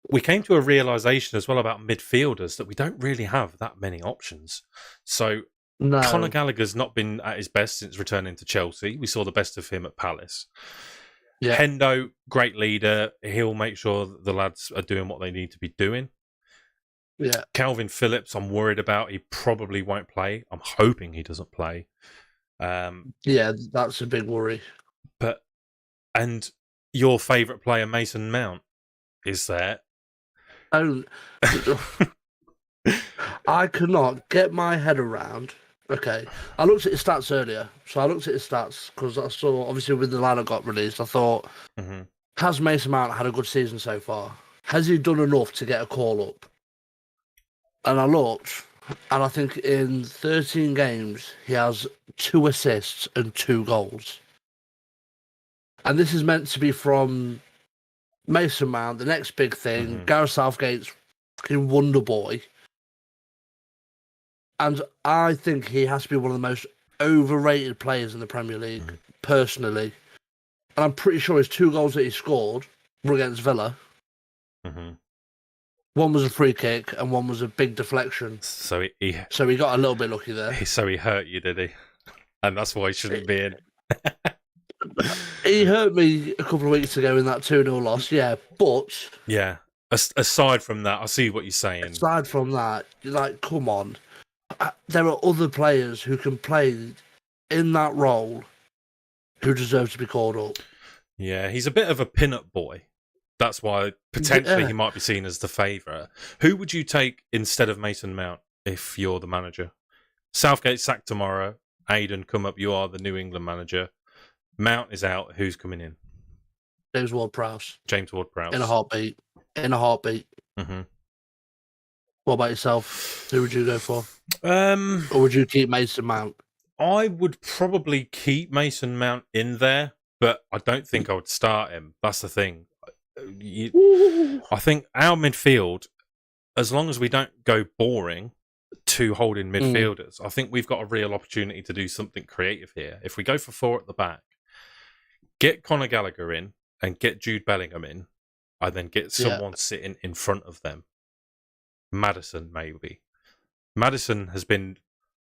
We came to a realisation as well about midfielders that we don't really have that many options. So Conor Gallagher's not been at his best since returning to Chelsea. We saw the best of him at Palace. Yeah. Hendo, great leader. He'll make sure that the lads are doing what they need to be doing. Yeah. Calvin Phillips, I'm worried about. He probably won't play. I'm hoping he doesn't play. Yeah, that's a big worry. And your favourite player, Mason Mount, is there. Oh, I cannot get my head around. Okay, I looked at his stats earlier. So I looked at his stats because I saw, obviously, when the lineup got released, I thought, has Mason Mount had a good season so far? Has he done enough to get a call up? And I looked, and I think in 13 games he has 2 assists and 2 goals. And this is meant to be from Mason Mount, the next big thing. Gareth Southgate's fucking wonder boy. And I think he has to be one of the most overrated players in the Premier League, personally. And I'm pretty sure his 2 goals that he scored were against Villa. One was a free kick and one was a big deflection. So he got a little bit lucky there. So he hurt you, did he? And that's why he shouldn't be in. He hurt me a couple of weeks ago in that 2-0 loss, yeah. But yeah, aside from that, I see what you're saying. Aside from that, like, come on. There are other players who can play in that role who deserve to be called up. Yeah, he's a bit of a pin-up boy. That's why potentially he might be seen as the favourite. Who would you take instead of Mason Mount if you're the manager? Southgate sacked tomorrow. Aiden, come up. You are the New England manager. Mount is out. Who's coming in? James Ward-Prowse. James Ward-Prowse. In a heartbeat. What about yourself? Who would you go for? Or would you keep Mason Mount? I would probably keep Mason Mount in there, but I don't think I would start him. That's the thing. I think our midfield, as long as we don't go boring to holding midfielders, I think we've got a real opportunity to do something creative here. If we go for 4 at the back, get Conor Gallagher in and get Jude Bellingham in, and then get someone sitting in front of them. Maddison, maybe. Maddison has been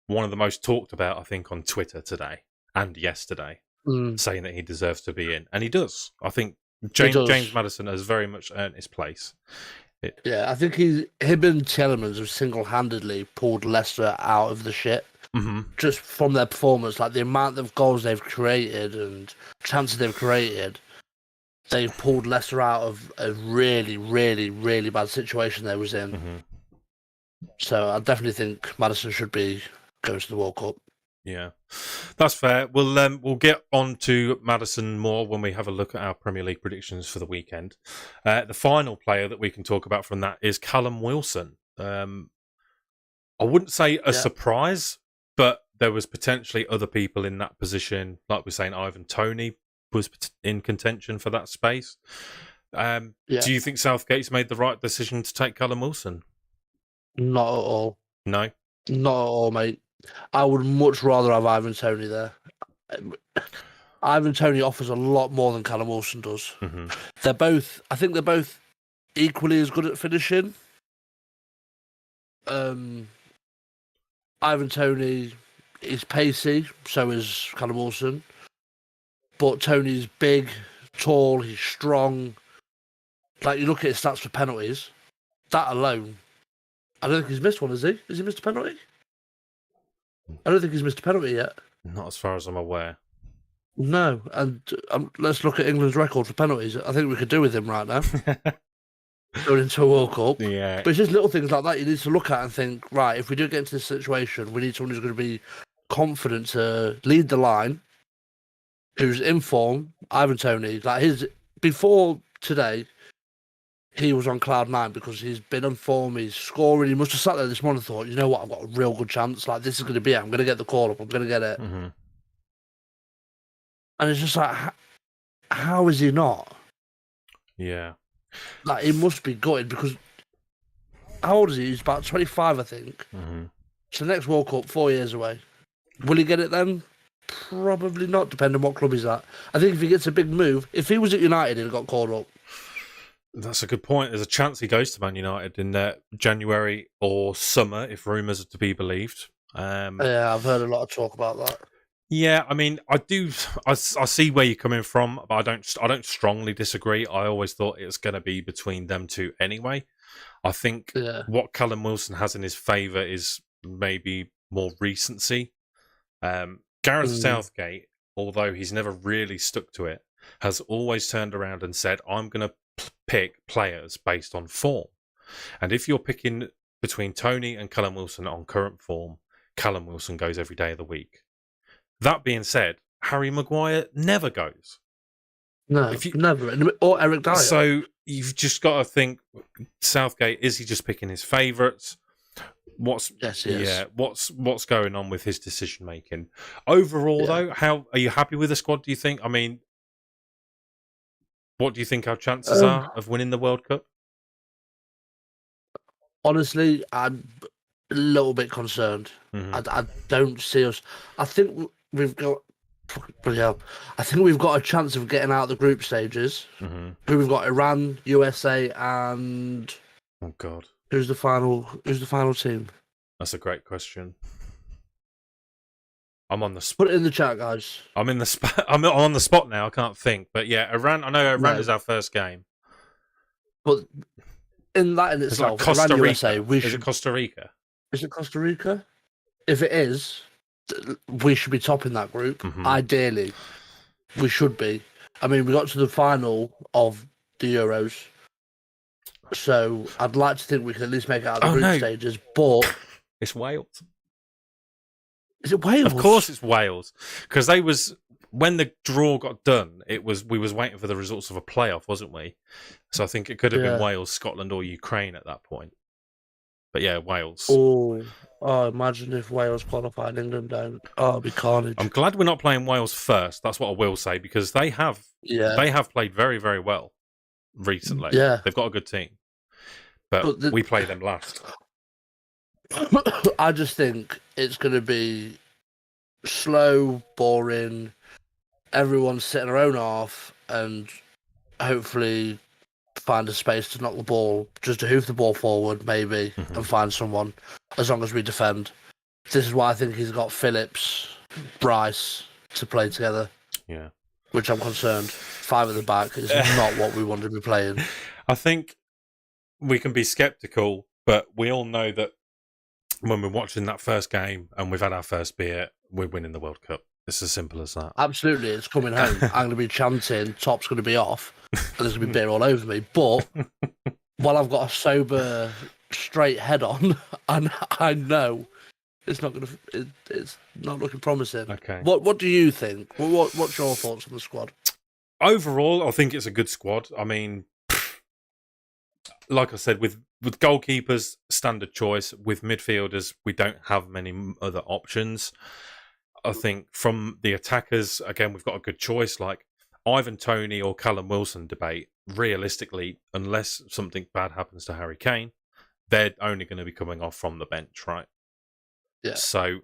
one of the most talked about, I think, on Twitter today and yesterday, saying that he deserves to be in. And he does. I think James Maddison has very much earned his place. I think him and Tielemans have single-handedly pulled Leicester out of the shit. Just from their performance, like the amount of goals they've created and chances they've created, they've pulled Leicester out of a really, really, really bad situation they was in. So I definitely think Maddison should be going to the World Cup. Yeah, that's fair. We'll get on to Maddison more when we have a look at our Premier League predictions for the weekend. The final player that we can talk about from that is Callum Wilson. I wouldn't say a surprise, but there was potentially other people in that position. Like we're saying, Ivan Toney was in contention for that space. Do you think Southgate's made the right decision to take Callum Wilson? Not at all. No? Not at all, mate. I would much rather have Ivan Toney there. Ivan Toney offers a lot more than Callum Wilson does. I think they're both equally as good at finishing. Ivan Toney is pacey, so is Callum Wilson. But Toney's big, tall, he's strong. Like, you look at his stats for penalties, that alone, I don't think he's missed one, has he? Has he missed a penalty? I don't think he's missed a penalty yet. Not as far as I'm aware. No, and let's look at England's record for penalties. I think we could do with him right now. Going into a World Cup. Yeah. But it's just little things like that you need to look at and think, right, if we do get into this situation, we need someone who's going to be confident to lead the line, who's in form. Ivan Toney, before today, he was on cloud 9 because he's been on form, he's scoring. He must have sat there this morning and thought, you know what, I've got a real good chance. Like, this is going to be it. I'm going to get the call up. I'm going to get it. And it's just like, how is he not? Yeah. Like, he must be gutted because how old is he? He's about 25, I think. So the next World Cup, 4 years away. Will he get it then? Probably not, depending on what club he's at. I think if he gets a big move, if he was at United, he'd have got called up. That's a good point. There's a chance he goes to Man United in January or summer, if rumours are to be believed. Yeah, I've heard a lot of talk about that. Yeah, I mean, I see where you're coming from, but I don't strongly disagree. I always thought it was going to be between them two anyway. I think what Callum Wilson has in his favour is maybe more recency. Gareth Southgate, although he's never really stuck to it, has always turned around and said, I'm going to pick players based on form. And if you're picking between Toney and Callum Wilson on current form, Callum Wilson goes every day of the week. That being said, Harry Maguire never goes. No, never. Or Eric Dyer. So you've just got to think, Southgate, is he just picking his favourites? Yes, he is. What's going on with his decision making? Overall, though, how are you happy with the squad? Do you think? I mean, what do you think our chances are of winning the World Cup? Honestly, I'm a little bit concerned. I don't see us. I think we've got. Bloody hell. I think we've got a chance of getting out of the group stages. Who we've got? Iran, USA, and oh god, who's the final team? That's a great question. I'm on the spot. Put it in the chat, guys. I'm in the spot. I'm on the spot now. I can't think. But yeah, Iran. I know Iran is our first game. But in that in itself, like Costa Iran, Rica. USA, Is it Costa Rica? Is it Costa Rica? If it is, we should be topping that group. Ideally, we should be. I mean, we got to the final of the Euros, so I'd like to think we can at least make it out of the group stages. But it's Wales. Is it Wales? Of course, it's Wales because they was when the draw got done. We was waiting for the results of a playoff, wasn't we? So I think it could have been Wales, Scotland, or Ukraine at that point. But yeah, Wales. Oh, imagine if Wales qualified, England don't. Oh, it'd be carnage. I'm glad we're not playing Wales first. That's what I will say because they have played very, very well recently. Yeah, they've got a good team, but we play them last. I just think it's going to be slow, boring. Everyone's sitting their own half, and hopefully find a space to knock the ball, just to hoof the ball forward, maybe, and find someone. As long as we defend, this is why I think he's got Phillips, Bryce to play together. Yeah, which I'm concerned. 5 at the back is not what we want to be playing. I think we can be sceptical, but we all know that when we're watching that first game and we've had our first beer, we're winning the World Cup. It's as simple as that. Absolutely, it's coming home. I'm going to be chanting, top's going to be off, and there's going to be beer all over me. But while I've got a sober, straight head on, and I know it's not going to. It's not looking promising. Okay. What do you think? What's your thoughts on the squad? Overall, I think it's a good squad. I mean, like I said, with goalkeepers, standard choice. With midfielders, we don't have many other options. I think from the attackers, again, we've got a good choice. Like Ivan Toney or Callum Wilson debate, realistically, unless something bad happens to Harry Kane, they're only going to be coming off from the bench, right? Yeah. So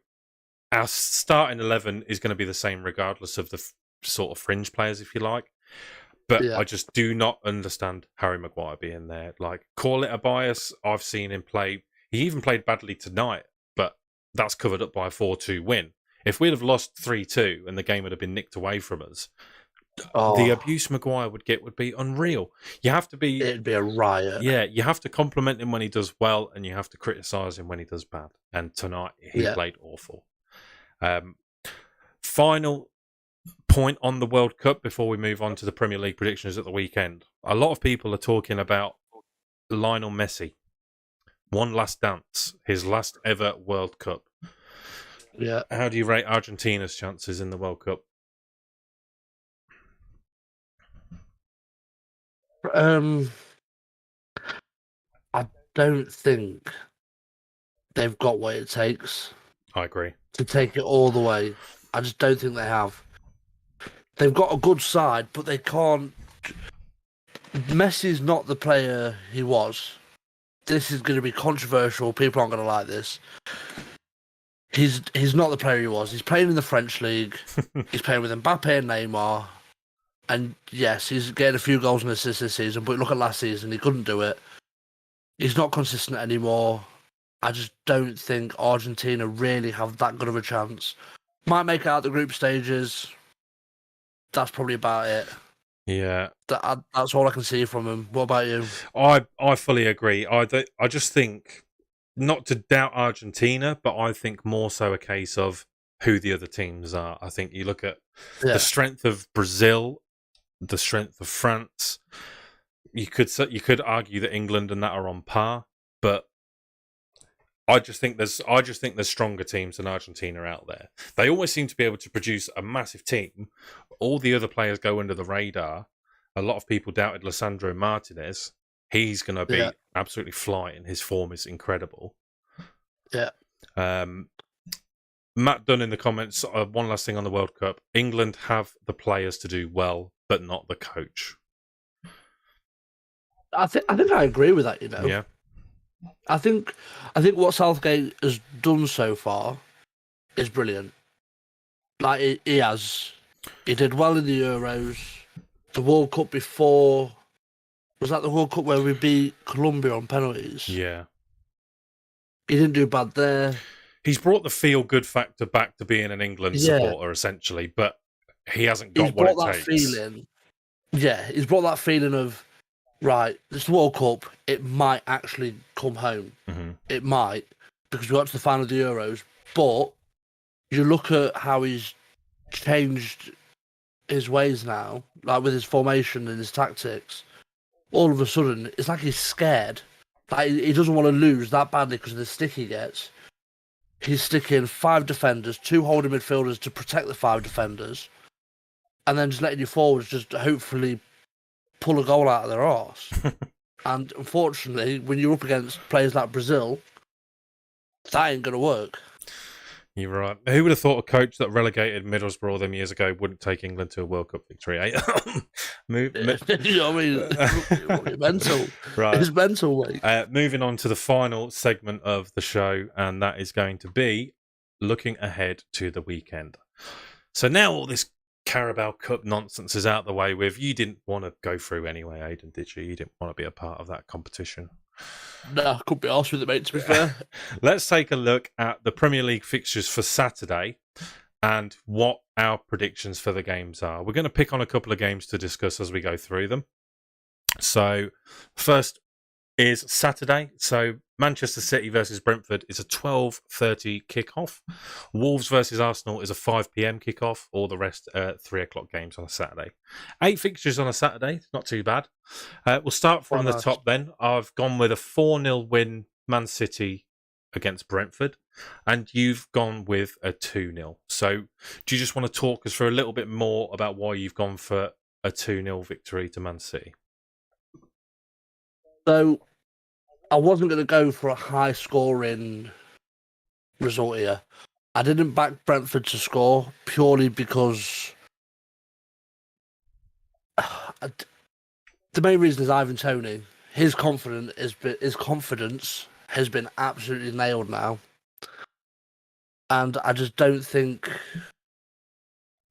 our starting 11 is going to be the same regardless of the sort of fringe players, if you like. But I just do not understand Harry Maguire being there. Like, call it a bias. I've seen him play. He even played badly tonight, but that's covered up by a 4-2 win. If we'd have lost 3-2 and the game would have been nicked away from us, the abuse Maguire would get would be unreal. You have to be... It'd be a riot. Yeah, you have to compliment him when he does well, and you have to criticise him when he does bad. And tonight, he played awful. Final point on the World Cup before we move on to the Premier League predictions at the weekend. A lot of people are talking about Lionel Messi. One last dance. His last ever World Cup. Yeah. How do you rate Argentina's chances in the World Cup? I don't think they've got what it takes. I agree. To take it all the way. I just don't think they have. They've got a good side, but they can't... Messi's not the player he was. This is going to be controversial. People aren't going to like this. He's not the player he was. He's playing in the French league. He's playing with Mbappe and Neymar. And yes, he's getting a few goals and assists this season, but look at last season, he couldn't do it. He's not consistent anymore. I just don't think Argentina really have that good of a chance. Might make it out the group stages. That's probably about it. Yeah. That's all I can see from him. What about you? I fully agree. I just think, not to doubt Argentina, but I think more so a case of who the other teams are. I think you look at the strength of Brazil, the strength of France. You could argue that England and that are on par, but I just think there's stronger teams than Argentina out there. They always seem to be able to produce a massive team. All the other players go under the radar. A lot of people doubted Lisandro Martinez. He's going to be absolutely flying. His form is incredible. Yeah. Matt Dunn in the comments, one last thing on the World Cup. England have the players to do well, but not the coach. I think I agree with that, you know. Yeah. I think what Southgate has done so far is brilliant. Like he has. He did well in the Euros. The World Cup before, was that the World Cup where we beat Colombia on penalties? Yeah. He didn't do bad there. He's brought the feel-good factor back to being an England supporter, essentially, but he hasn't got what it takes. Feeling. Yeah, he's brought that feeling of, right, this World Cup, it might actually come home. Mm-hmm. It might, because we got to the final of the Euros. But you look at how he's changed his ways now, like with his formation and his tactics. All of a sudden, it's like he's scared. Like he doesn't want to lose that badly because of the stick he gets. He's sticking 5 defenders, 2 holding midfielders to protect the 5 defenders, and then just letting you forwards just hopefully pull a goal out of their arse. And unfortunately, when you're up against players like Brazil, that ain't going to work. You're right. Who would have thought a coach that relegated Middlesbrough all them years ago wouldn't take England to a World Cup victory? Eh? You know what I mean? It's mental. Right. It's mental, mate. Moving on to the final segment of the show, and that is going to be looking ahead to the weekend. So now all this Carabao Cup nonsense is out the way with. You didn't want to go through anyway, Aidan, did you? You didn't want to be a part of that competition. No, I couldn't be arsed with it, mate, to be fair. Let's take a look at the Premier League fixtures for Saturday and what our predictions for the games are. We're going to pick on a couple of games to discuss as we go through them. So, first is Saturday. So, Manchester City versus Brentford is a 12:30 kickoff. Wolves versus Arsenal is a 5 p.m. kickoff. All the rest 3 o'clock games on a Saturday. 8 fixtures on a Saturday. Not too bad. We'll start from the top then. I've gone with a 4-0 win, Man City against Brentford. And you've gone with a 2-0. So do you just want to talk us through a little bit more about why you've gone for a 2-0 victory to Man City? So I wasn't going to go for a high-scoring result here. I didn't back Brentford to score purely because the main reason is Ivan Toney. His confidence has been absolutely nailed now, and I just don't think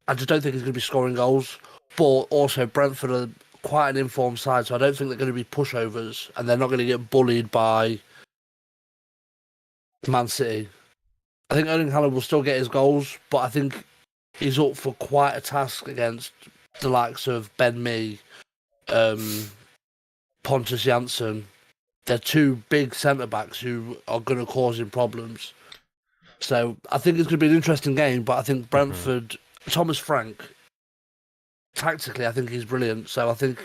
he's going to be scoring goals. But also Brentford are quite an informed side, so I don't think they're going to be pushovers, and they're not going to get bullied by Man City. I think Erling Haaland will still get his goals, but I think he's up for quite a task against the likes of Ben Mee, Pontus Jansson. They're 2 big centre-backs who are going to cause him problems. So I think it's going to be an interesting game, but I think Brentford, Thomas Frank, tactically, I think he's brilliant. So I think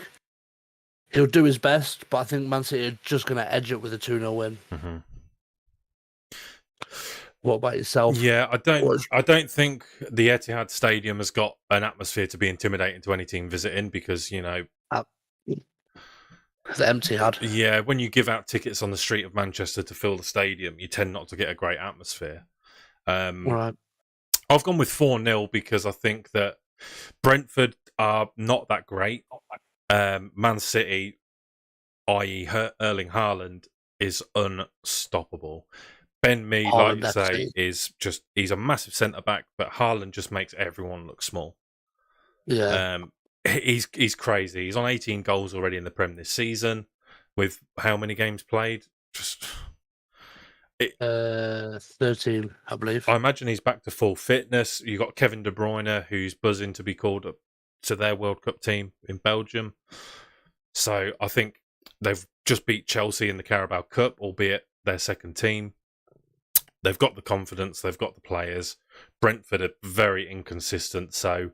he'll do his best, but I think Man City are just going to edge it with a 2-0 win. Mm-hmm. What about yourself? Yeah, I don't think the Etihad Stadium has got an atmosphere to be intimidating to any team visiting because, you know... The Etihad. Yeah, when you give out tickets on the street of Manchester to fill the stadium, you tend not to get a great atmosphere. Right. I've gone with 4-0 because I think that Brentford are not that great. Man City, i.e. Erling Haaland, is unstoppable. Ben Mee, like you say, he's a massive centre-back, but Haaland just makes everyone look small. Yeah. He's crazy. He's on 18 goals already in the Prem this season. With how many games played? 13, I believe. I imagine he's back to full fitness. You've got Kevin De Bruyne, who's buzzing to be called up to their World Cup team in Belgium. So I think they've just beat Chelsea in the Carabao Cup, albeit their second team. They've got the confidence. They've got the players. Brentford are very inconsistent, so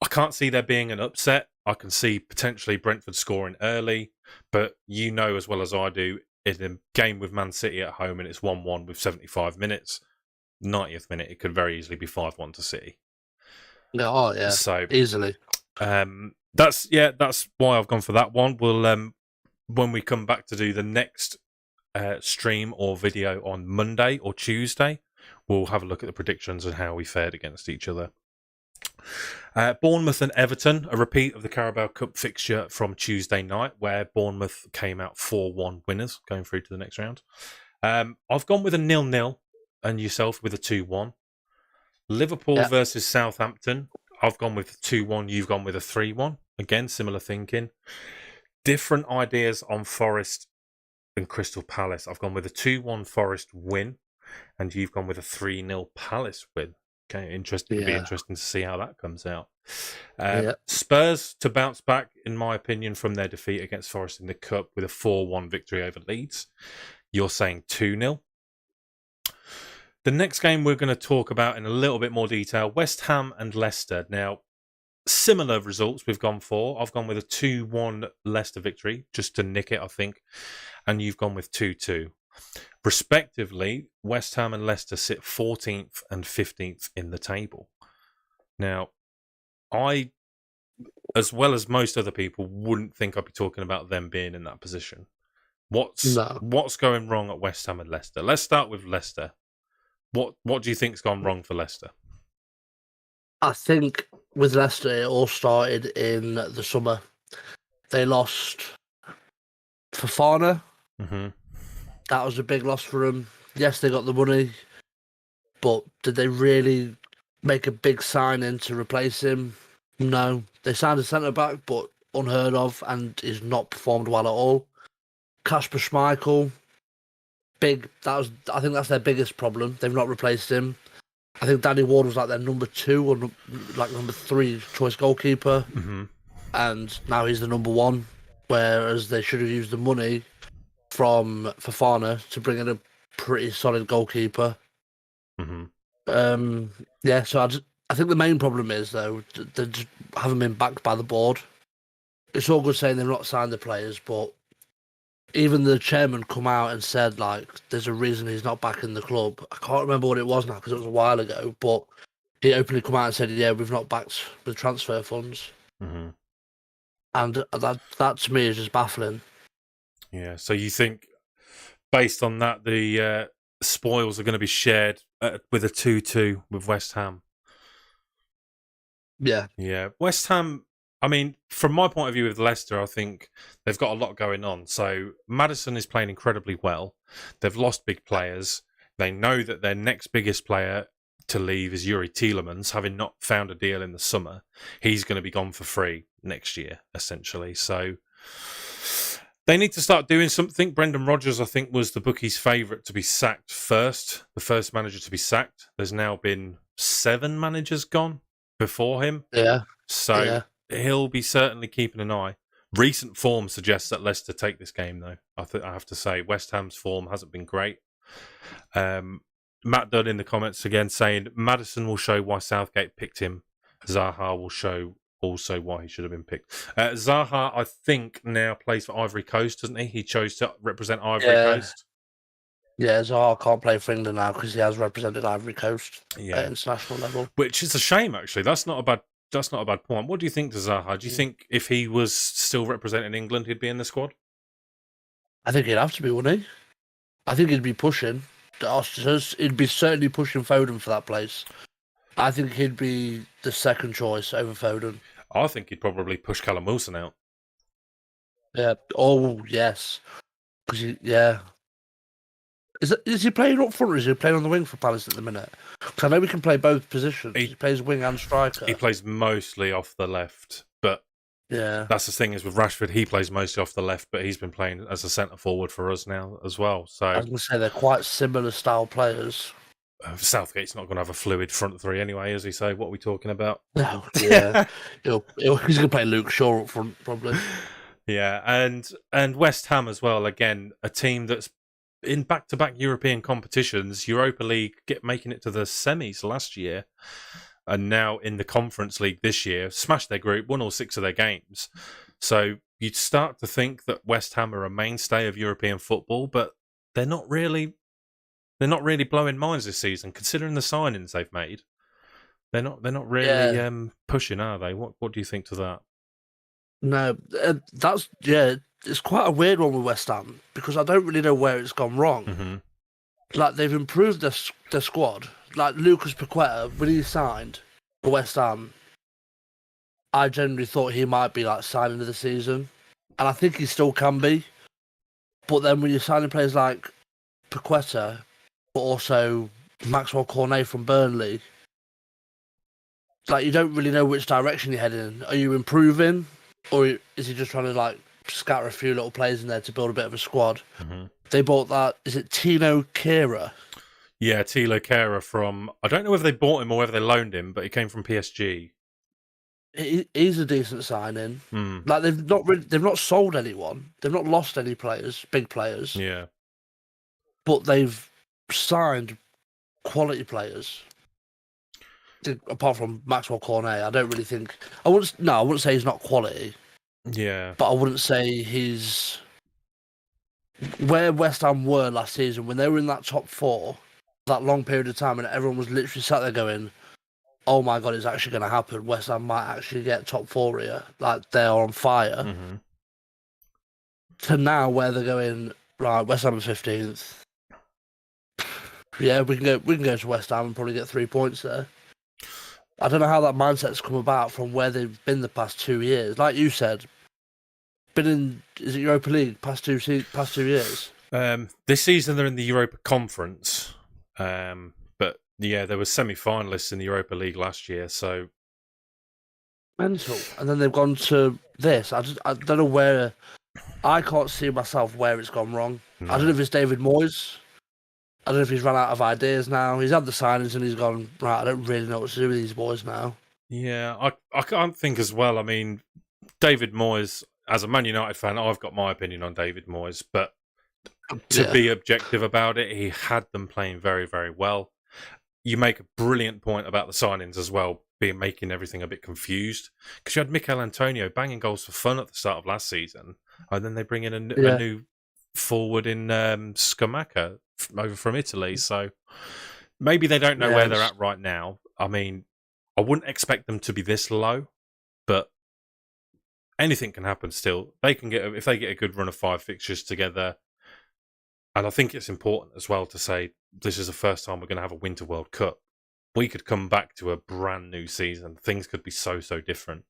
I can't see there being an upset. I can see potentially Brentford scoring early, but you know as well as I do, in a game with Man City at home and it's 1-1 with 75 minutes, 90th minute, it could very easily be 5-1 to City. Yeah, so easily. That's why I've gone for that one. We'll when we come back to do the next stream or video on Monday or Tuesday. We'll have a look at the predictions and how we fared against each other. Bournemouth and Everton, a repeat of the Carabao Cup fixture from Tuesday night, where Bournemouth came out 4-1 winners, going through to the next round. I've gone with a 0-0, and yourself with a 2-1. Liverpool versus Southampton, I've gone with a 2-1, you've gone with a 3-1. Again, similar thinking. Different ideas on Forest and Crystal Palace. I've gone with a 2-1 Forest win, and you've gone with a 3-0 Palace win. Okay, interesting. It'll be interesting to see how that comes out. Spurs to bounce back, in my opinion, from their defeat against Forest in the Cup with a 4-1 victory over Leeds. You're saying 2-0. The next game we're going to talk about in a little bit more detail, West Ham and Leicester. Now, similar results we've gone for. I've gone with a 2-1 Leicester victory, just to nick it, I think. And you've gone with 2-2. Respectively, West Ham and Leicester sit 14th and 15th in the table. Now, I, as well as most other people, wouldn't think I'd be talking about them being in that position. What's going wrong at West Ham and Leicester? Let's start with Leicester. What do you think's gone wrong for Leicester? I think with Leicester, it all started in the summer. They lost Fofana. Mm-hmm. That was a big loss for them. Yes, they got the money, but did they really make a big signing to replace him? No. They signed a centre-back, but unheard of, and he's not performed well at all. Kasper Schmeichel, I think that's their biggest problem. They've not replaced him. I think Danny Ward was like their number 2 or like number 3 choice goalkeeper, and now he's the number 1. Whereas they should have used the money from Fofana to bring in a pretty solid goalkeeper. So I think the main problem is though they just haven't been backed by the board. It's all good saying they've not signed the players, but even the chairman come out and said, like, there's a reason he's not back in the club. I can't remember what it was now because it was a while ago, but he openly come out and said, yeah, we've not backed with transfer funds. And that to me is just baffling. Yeah, so you think, based on that, the spoils are going to be shared with a 2-2 with West Ham? Yeah. Yeah, West Ham, I mean, from my point of view with Leicester, I think they've got a lot going on. So Maddison is playing incredibly well. They've lost big players. They know that their next biggest player to leave is Yuri Tielemans, having not found a deal in the summer. He's going to be gone for free next year, essentially. So they need to start doing something. Brendan Rodgers, I think, was the bookies' favourite to be sacked first, the first manager to be sacked. There's now been 7 managers gone before him. Yeah. So he'll be certainly keeping an eye. Recent form suggests that Leicester take this game, though. I have to say, West Ham's form hasn't been great. Matt Dunn in the comments again saying, Maddison will show why Southgate picked him. Zaha will show also why he should have been picked. Zaha, I think, now plays for Ivory Coast, doesn't he? He chose to represent Ivory Coast. Yeah, Zaha can't play for England now because he has represented Ivory Coast at international level. Which is a shame, actually. That's not a bad point. What do you think to Zaha? Do you think if he was still representing England, he'd be in the squad? I think he'd have to be, wouldn't he? I think he'd be pushing. He'd be certainly pushing Foden for that place. I think he'd be the second choice over Foden. I think he'd probably push Callum Wilson out. Yeah. Oh, yes. Is he playing up front or is he playing on the wing for Palace at the minute? Because I know we can play both positions. He plays wing and striker. He plays mostly off the left, but that's the thing is with Rashford, he plays mostly off the left, but he's been playing as a centre forward for us now as well. So I was going to say they're quite similar style players. Southgate's not going to have a fluid front three anyway, as he say. What are we talking about? No, yeah, he's going to play Luke Shaw up front probably. Yeah, and West Ham as well. Again, a team that's in back-to-back European competitions, Europa League, making it to the semis last year, and now in the Conference League this year, smashed their group, won all 6 of their games. So you'd start to think that West Ham are a mainstay of European football, but they're not really blowing minds this season, considering the signings they've made. They're not really pushing, are they? What do you think to that? No, it's quite a weird one with West Ham because I don't really know where it's gone wrong. Mm-hmm. Like they've improved their squad. Like Lucas Paqueta, when he signed for West Ham, I generally thought he might be like signing of the season, and I think he still can be. But then when you're signing players like Paqueta, but also Maxwell Cornet from Burnley, like you don't really know which direction you're heading in. Are you improving, or is he just trying to like scatter a few little players in there to build a bit of a squad? Mm-hmm. They bought that. Is it Tino Kira? Yeah, Tilo Kehrer from, I don't know whether they bought him or whether they loaned him, but he came from PSG. He's a decent signing. Mm. Like they've not sold anyone. They've not lost any players, big players. Yeah. But they've signed quality players. Apart from Maxwell Cornet, I don't really think I wouldn't say he's not quality, Yeah. but I wouldn't say he's where West Ham were last season when they were in that top four, that long period of time, and everyone was literally sat there going, "Oh my god, it's actually going to happen. West Ham might actually get top four here. Like they are on fire." Mm-hmm. To now, where they're going, right? West Ham 15th. Yeah, we can go to West Ham and probably get 3 points there. I don't know how that mindset's come about from where they've been the past 2 years. Like you said, been in is it Europa League past 2 years? This season they're in the Europa Conference, but yeah, there were semi-finalists in the Europa League last year. So Mental, and then they've gone to this. I don't know where. I can't see myself where it's gone wrong. no. I don't know if it's David Moyes. I don't know if he's run out of ideas now. He's had the signings and he's gone, right, I don't really know what to do with these boys now. Yeah, I can't think as well. I mean, David Moyes, as a Man United fan, I've got my opinion on David Moyes, but to be objective about it, he had them playing very, very well. You make a brilliant point about the signings as well, making everything a bit confused. Because you had Mikel Antonio banging goals for fun at the start of last season, and then they bring in a new forward in Scamacca over from Italy. So maybe they don't know where they're at right now. I mean, I wouldn't expect them to be this low, but anything can happen still. They can get if they get a good run of 5 fixtures together. And I think it's important as well to say this is the first time we're going to have a Winter World Cup. We could come back to a brand new season. Things could be so different.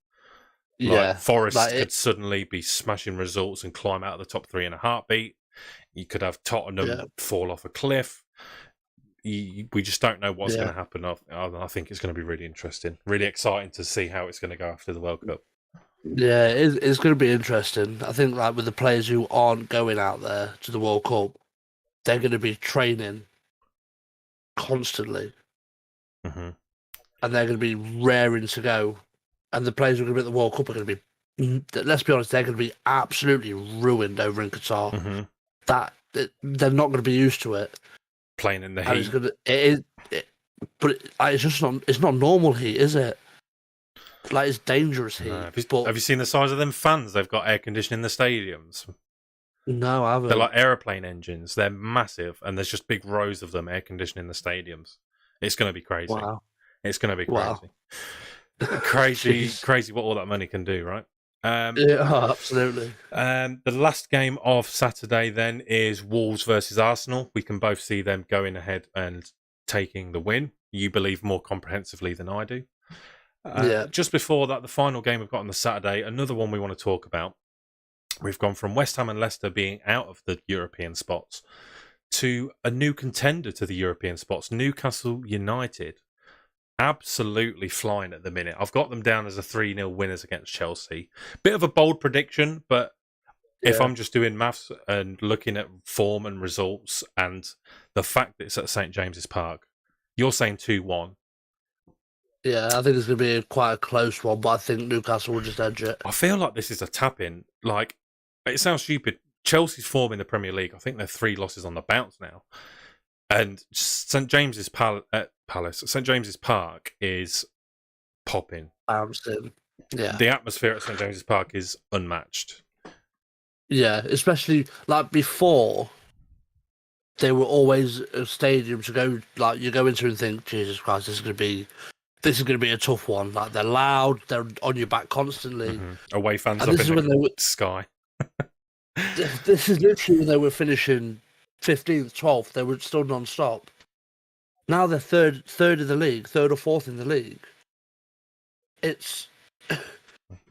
Like Forest could suddenly be smashing results and climb out of the top 3 in a heartbeat. You could have Tottenham fall off a cliff. We just don't know what's going to happen. I think it's going to be really interesting, really exciting to see how it's going to go after the World Cup. Yeah, it's going to be interesting. I think like with the players who aren't going out there to the World Cup, they're going to be training constantly. Mm-hmm. And they're going to be raring to go. And the players who are going to be at the World Cup are going to be, let's be honest, they're going to be absolutely ruined over in Qatar. Mm-hmm. They're not going to be used to it. Playing in the heat. It's not normal heat, is it? Like, it's dangerous heat. No. Have you seen the size of them fans? They've got air conditioning in the stadiums. No, I haven't. They're like aeroplane engines. They're massive, and there's just big rows of them air conditioning the stadiums. It's going to be crazy. Wow. It's going to be crazy. Wow. crazy what all that money can do, right? Yeah, absolutely. The last game of Saturday then is Wolves versus Arsenal. We can both see them going ahead and taking the win. You believe more comprehensively than I do. Just before that, the final game we've got on the Saturday, another one we want to talk about. We've gone from West Ham and Leicester being out of the European spots to a new contender to the European spots, Newcastle United. Absolutely flying at the minute. I've got them down as a 3-0 winners against Chelsea. Bit of a bold prediction, but if I'm just doing maths and looking at form and results and the fact that it's at St James's Park, you're saying 2-1. Yeah, I think it's going to be quite a close one, but I think Newcastle will just edge it. I feel like this is a tap-in. Like, it sounds stupid. Chelsea's form in the Premier League, I think they're 3 losses on the bounce now. And St James's St James's Park is popping. Bouncing. Yeah. The atmosphere at St James's Park is unmatched. Yeah, especially like before, they were always a stadium to go. Like you go into and think, Jesus Christ, this is going to be this is going to be a tough one. Like, they're loud, they're on your back constantly. Away fans And up this in is when the sky. This is literally when they were finishing 15th, 12th. They were still non-stop. Now they're third in the league, third or fourth in the league. It's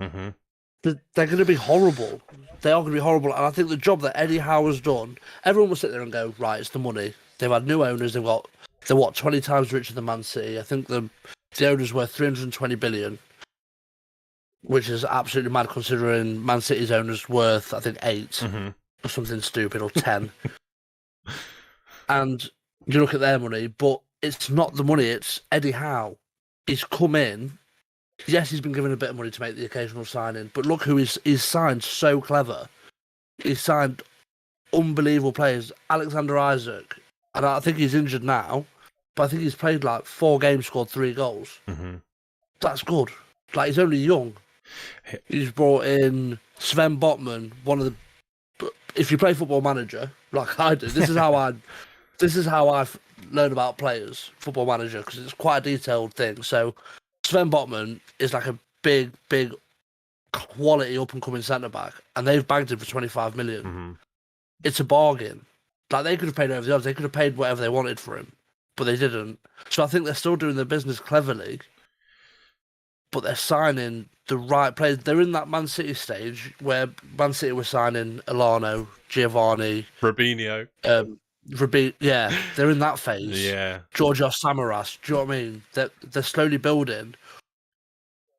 Mm-hmm. they're going to be horrible. They are going to be horrible. And I think the job that Eddie Howe has done, everyone will sit there and go, right, it's the money. They've had new owners. They're what, 20 times richer than Man City. I think the owners worth 320 billion, which is absolutely mad considering Man City's owners worth, I think, 8 or something stupid, or 10. And you look at their money, but it's not the money, it's Eddie Howe. He's come in. Yes, he's been given a bit of money to make the occasional signing, but look who he's signed so clever. He's signed unbelievable players. Alexander Isak, and I think he's injured now, but I think he's played like 4 games, scored 3 goals. That's good. Like, he's only young. He's brought in Sven Botman, one of the. If you play Football Manager like I do, this is how I've learned about players, Football Manager, because it's quite a detailed thing. So Sven Botman is like a big quality up and coming centre back, and they've bagged him for 25 million. It's a bargain. Like, they could have paid over the odds. They could have paid whatever they wanted for him, but they didn't. So I think they're still doing their business cleverly, but they're signing the right players. They're in that Man City stage where Man City were signing Elano, Giovanni, Robinho. Yeah, they're in that phase. Yeah. Georgios Samaras, do you know what I mean? They're slowly building.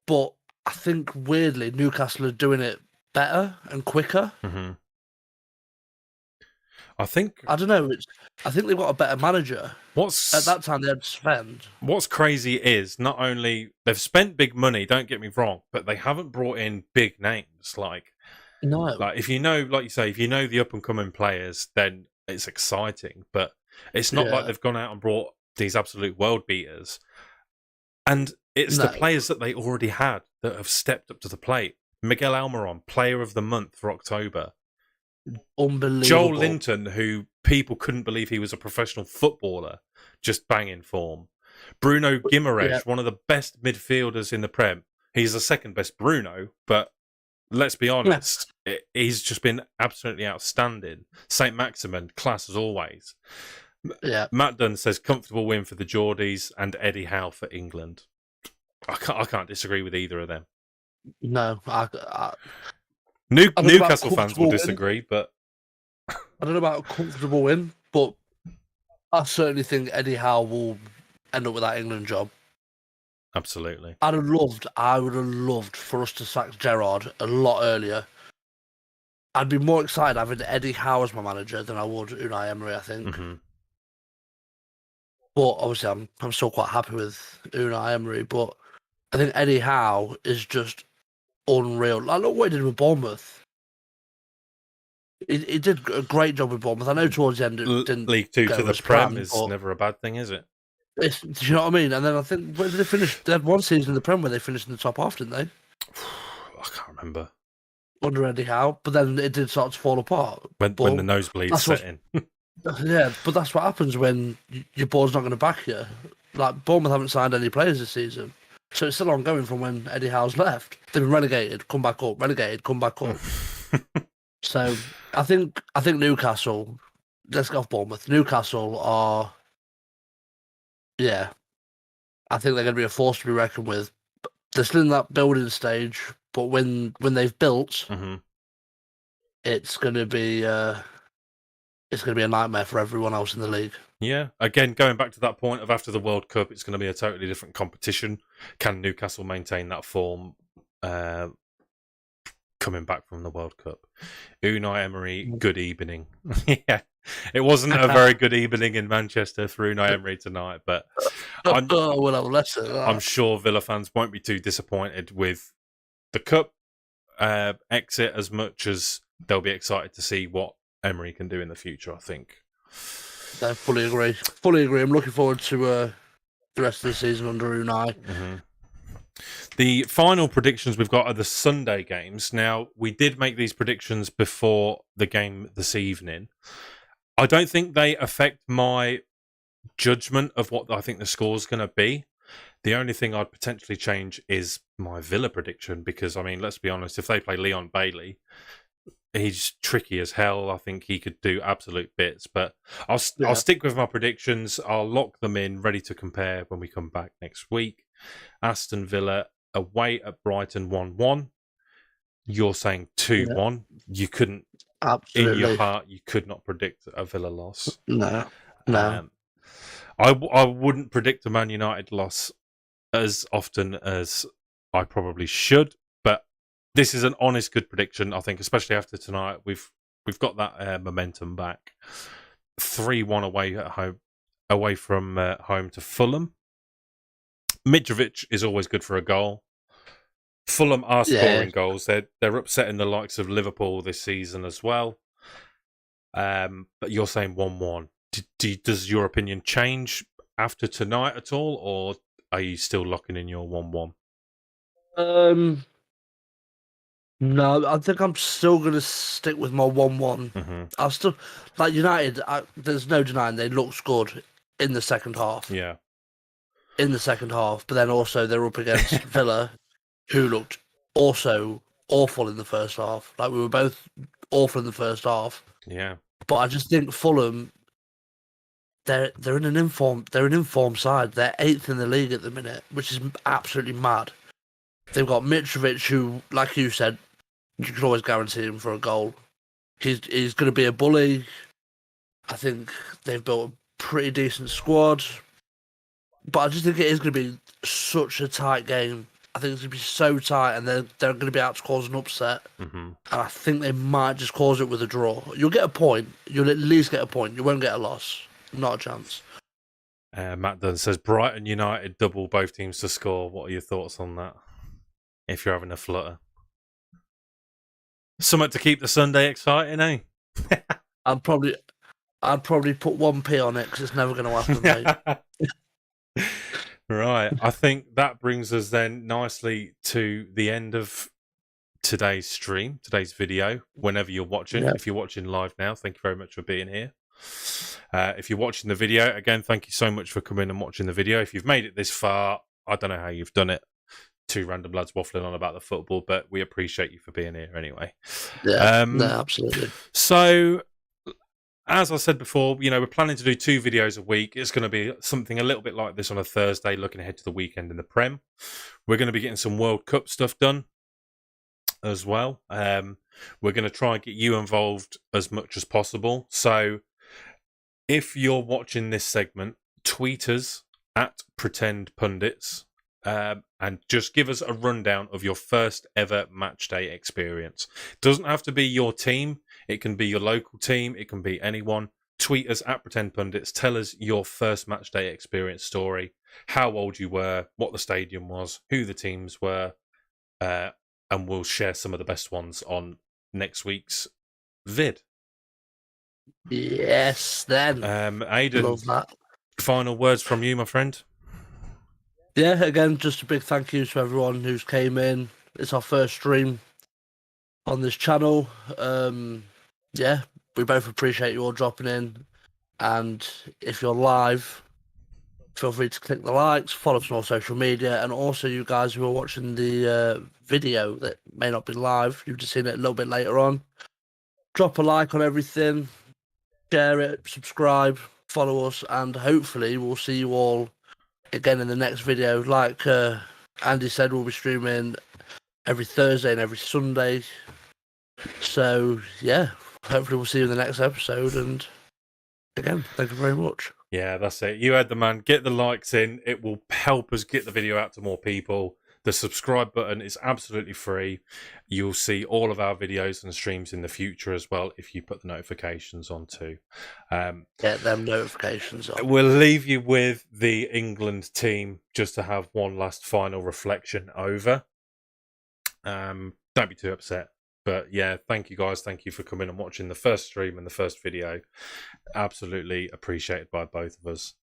But I think, weirdly, Newcastle are doing it better and quicker. I don't know. I think they've got a better manager. At that time, they had Sven. What's crazy is not only they've spent big money, don't get me wrong, but they haven't brought in big names. Like if you know, like you say, if you know the up and coming players, then it's exciting. But it's not like they've gone out and brought these absolute world beaters. And it's the players that they already had that have stepped up to the plate. Miguel Almiron, Player of the Month for October. Unbelievable. Joel Linton, who people couldn't believe he was a professional footballer, just banging form. Bruno Guimaraes, one of the best midfielders in the Prem. He's the second best Bruno, but let's be honest, he's just been absolutely outstanding. St. Maximin, class as always. Matt Dunn says comfortable win for the Geordies and Eddie Howe for England. I can't disagree with either of them. No, Newcastle fans will disagree, but I don't know about a comfortable win, but I certainly think Eddie Howe will end up with that England job. Absolutely. I would have loved for us to sack Gerrard a lot earlier. I'd be more excited having Eddie Howe as my manager than I would Unai Emery, I think. But obviously, I'm still quite happy with Unai Emery. But I think Eddie Howe is just unreal. Like, look what he did with Bournemouth. He did a great job with Bournemouth. I know towards the end it didn't League Two go to the as Prem planned, is but never a bad thing, is it? do you know what I mean? And then I think, where did they finish? They had one season in the Prem where they finished in the top half, didn't they? I can't remember. Under Eddie Howe, but then it did start to fall apart. When the nosebleeds set in. Yeah, but that's what happens when your board's not going to back you. Like, Bournemouth haven't signed any players this season, so it's still ongoing from when Eddie Howe's left. They've been relegated, come back up, relegated, come back up. So I think Newcastle. Let's go off Bournemouth. Newcastle are, I think they're going to be a force to be reckoned with. They're still in that building stage, but when they've built, it's going to be a nightmare for everyone else in the league. Yeah, again, going back to that point of after the World Cup, it's going to be a totally different competition. Can Newcastle maintain that form coming back from the World Cup? Unai Emery, good evening. Yeah, it wasn't a very good evening in Manchester for Unai Emery tonight, but I'm sure Villa fans won't be too disappointed with the Cup exit as much as they'll be excited to see what Emery can do in the future, I think. I fully agree. I'm looking forward to the rest of the season under Unai. The final predictions we've got are the Sunday games. Now, we did make these predictions before the game this evening. I don't think they affect my judgment of what I think the score's going to be. The only thing I'd potentially change is my Villa prediction because, I mean, let's be honest, if they play Leon Bailey, he's tricky as hell. I think he could do absolute bits, but I'll stick with my predictions. I'll lock them in, ready to compare when we come back next week. Aston Villa away at Brighton 1-1. You're saying 2-1. You couldn't, Absolutely. in your heart, you could not predict a Villa loss. No. I wouldn't predict a Man United loss as often as I probably should, but this is an honest, good prediction. I think, especially after tonight, we've got that momentum back. 3-1 away at home, away from home to Fulham. Mitrovic is always good for a goal. Fulham are scoring goals. They're upsetting the likes of Liverpool this season as well. But you're saying 1-1. Does your opinion change after tonight at all, or are you still locking in your 1-1? No, I think I'm still going to stick with my 1-1. Mm-hmm. I'll still, like United, there's no denying they looked good in the second half. Yeah. In the second half, but then also they're up against Villa, who looked also awful in the first half. Like, we were both awful in the first half. Yeah. But I just think Fulham, they're an informed side. They're 8th in the league at the minute, which is absolutely mad. They've got Mitrovic, who, like you said, you can always guarantee him for a goal. He's going to be a bully. I think they've built a pretty decent squad. But I just think it is going to be such a tight game. I think it's going to be so tight, and they're going to be out to cause an upset. Mm-hmm. And I think they might just cause it with a draw. You'll get a point. You'll at least get a point. You won't get a loss. Not a chance. Matt Dunn says Brighton United double both teams to score. What are your thoughts on that? If you're having a flutter. Something to keep the Sunday exciting, eh? I'd probably put 1p on it because it's never going to happen, mate. Right. I think that brings us then nicely to the end of today's stream, today's video, whenever you're watching. Yeah. If you're watching live now, thank you very much for being here. If you're watching the video, again, thank you so much for coming and watching the video. If you've made it this far, I don't know how you've done it. Two random lads waffling on about the football, but we appreciate you for being here anyway. Yeah, no, absolutely. So, as I said before, we're planning to do 2 videos a week. It's going to be something a little bit like this on a Thursday, looking ahead to the weekend in the Prem. We're going to be getting some World Cup stuff done as well. We're going to try and get you involved as much as possible. So, if you're watching this segment, tweet us at Pretend Pundits. And just give us a rundown of your first ever match day experience. Doesn't have to be your team. It can be your local team. It can be anyone. Tweet us at Pretend Pundits. Tell us your first match day experience story, how old you were, what the stadium was, who the teams were, and we'll share some of the best ones on next week's vid. Yes, then. Aidan, love that. Final words from you, my friend. Yeah, again, just a big thank you to everyone who's came in. It's our first stream on this channel. Yeah, we both appreciate you all dropping in. And if you're live, feel free to click the likes, follow us on all social media, and also you guys who are watching the video that may not be live, you've just seen it a little bit later on. Drop a like on everything, share it, subscribe, follow us, and hopefully we'll see you all again in the next video. Like Andy said, we'll be streaming every Thursday and every Sunday. So, yeah, hopefully we'll see you in the next episode. And again, thank you very much. Yeah, that's it. You heard the man. Get the likes in. It will help us get the video out to more people. The subscribe button is absolutely free. You'll see all of our videos and streams in the future as well if you put the notifications on too. Get them notifications on. We'll leave you with the England team just to have one last final reflection over. Don't be too upset. But yeah, thank you guys. Thank you for coming and watching the first stream and the first video. Absolutely appreciated by both of us.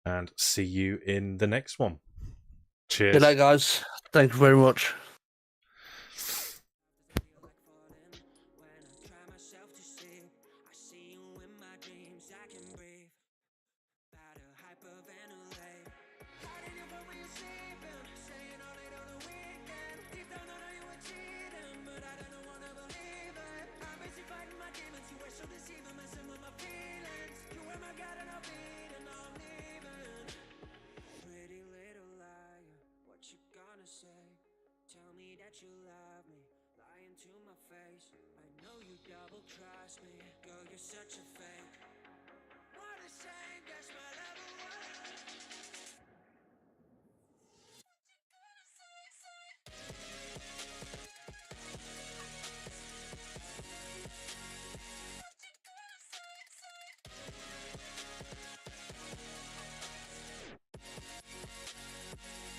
And see you in the next one. Cheers. Good night, guys. Thank you very much. Hyperventilate. Hiding in what we say. that you love me, lying to my face. I know you double cross me, girl, you're such a fake.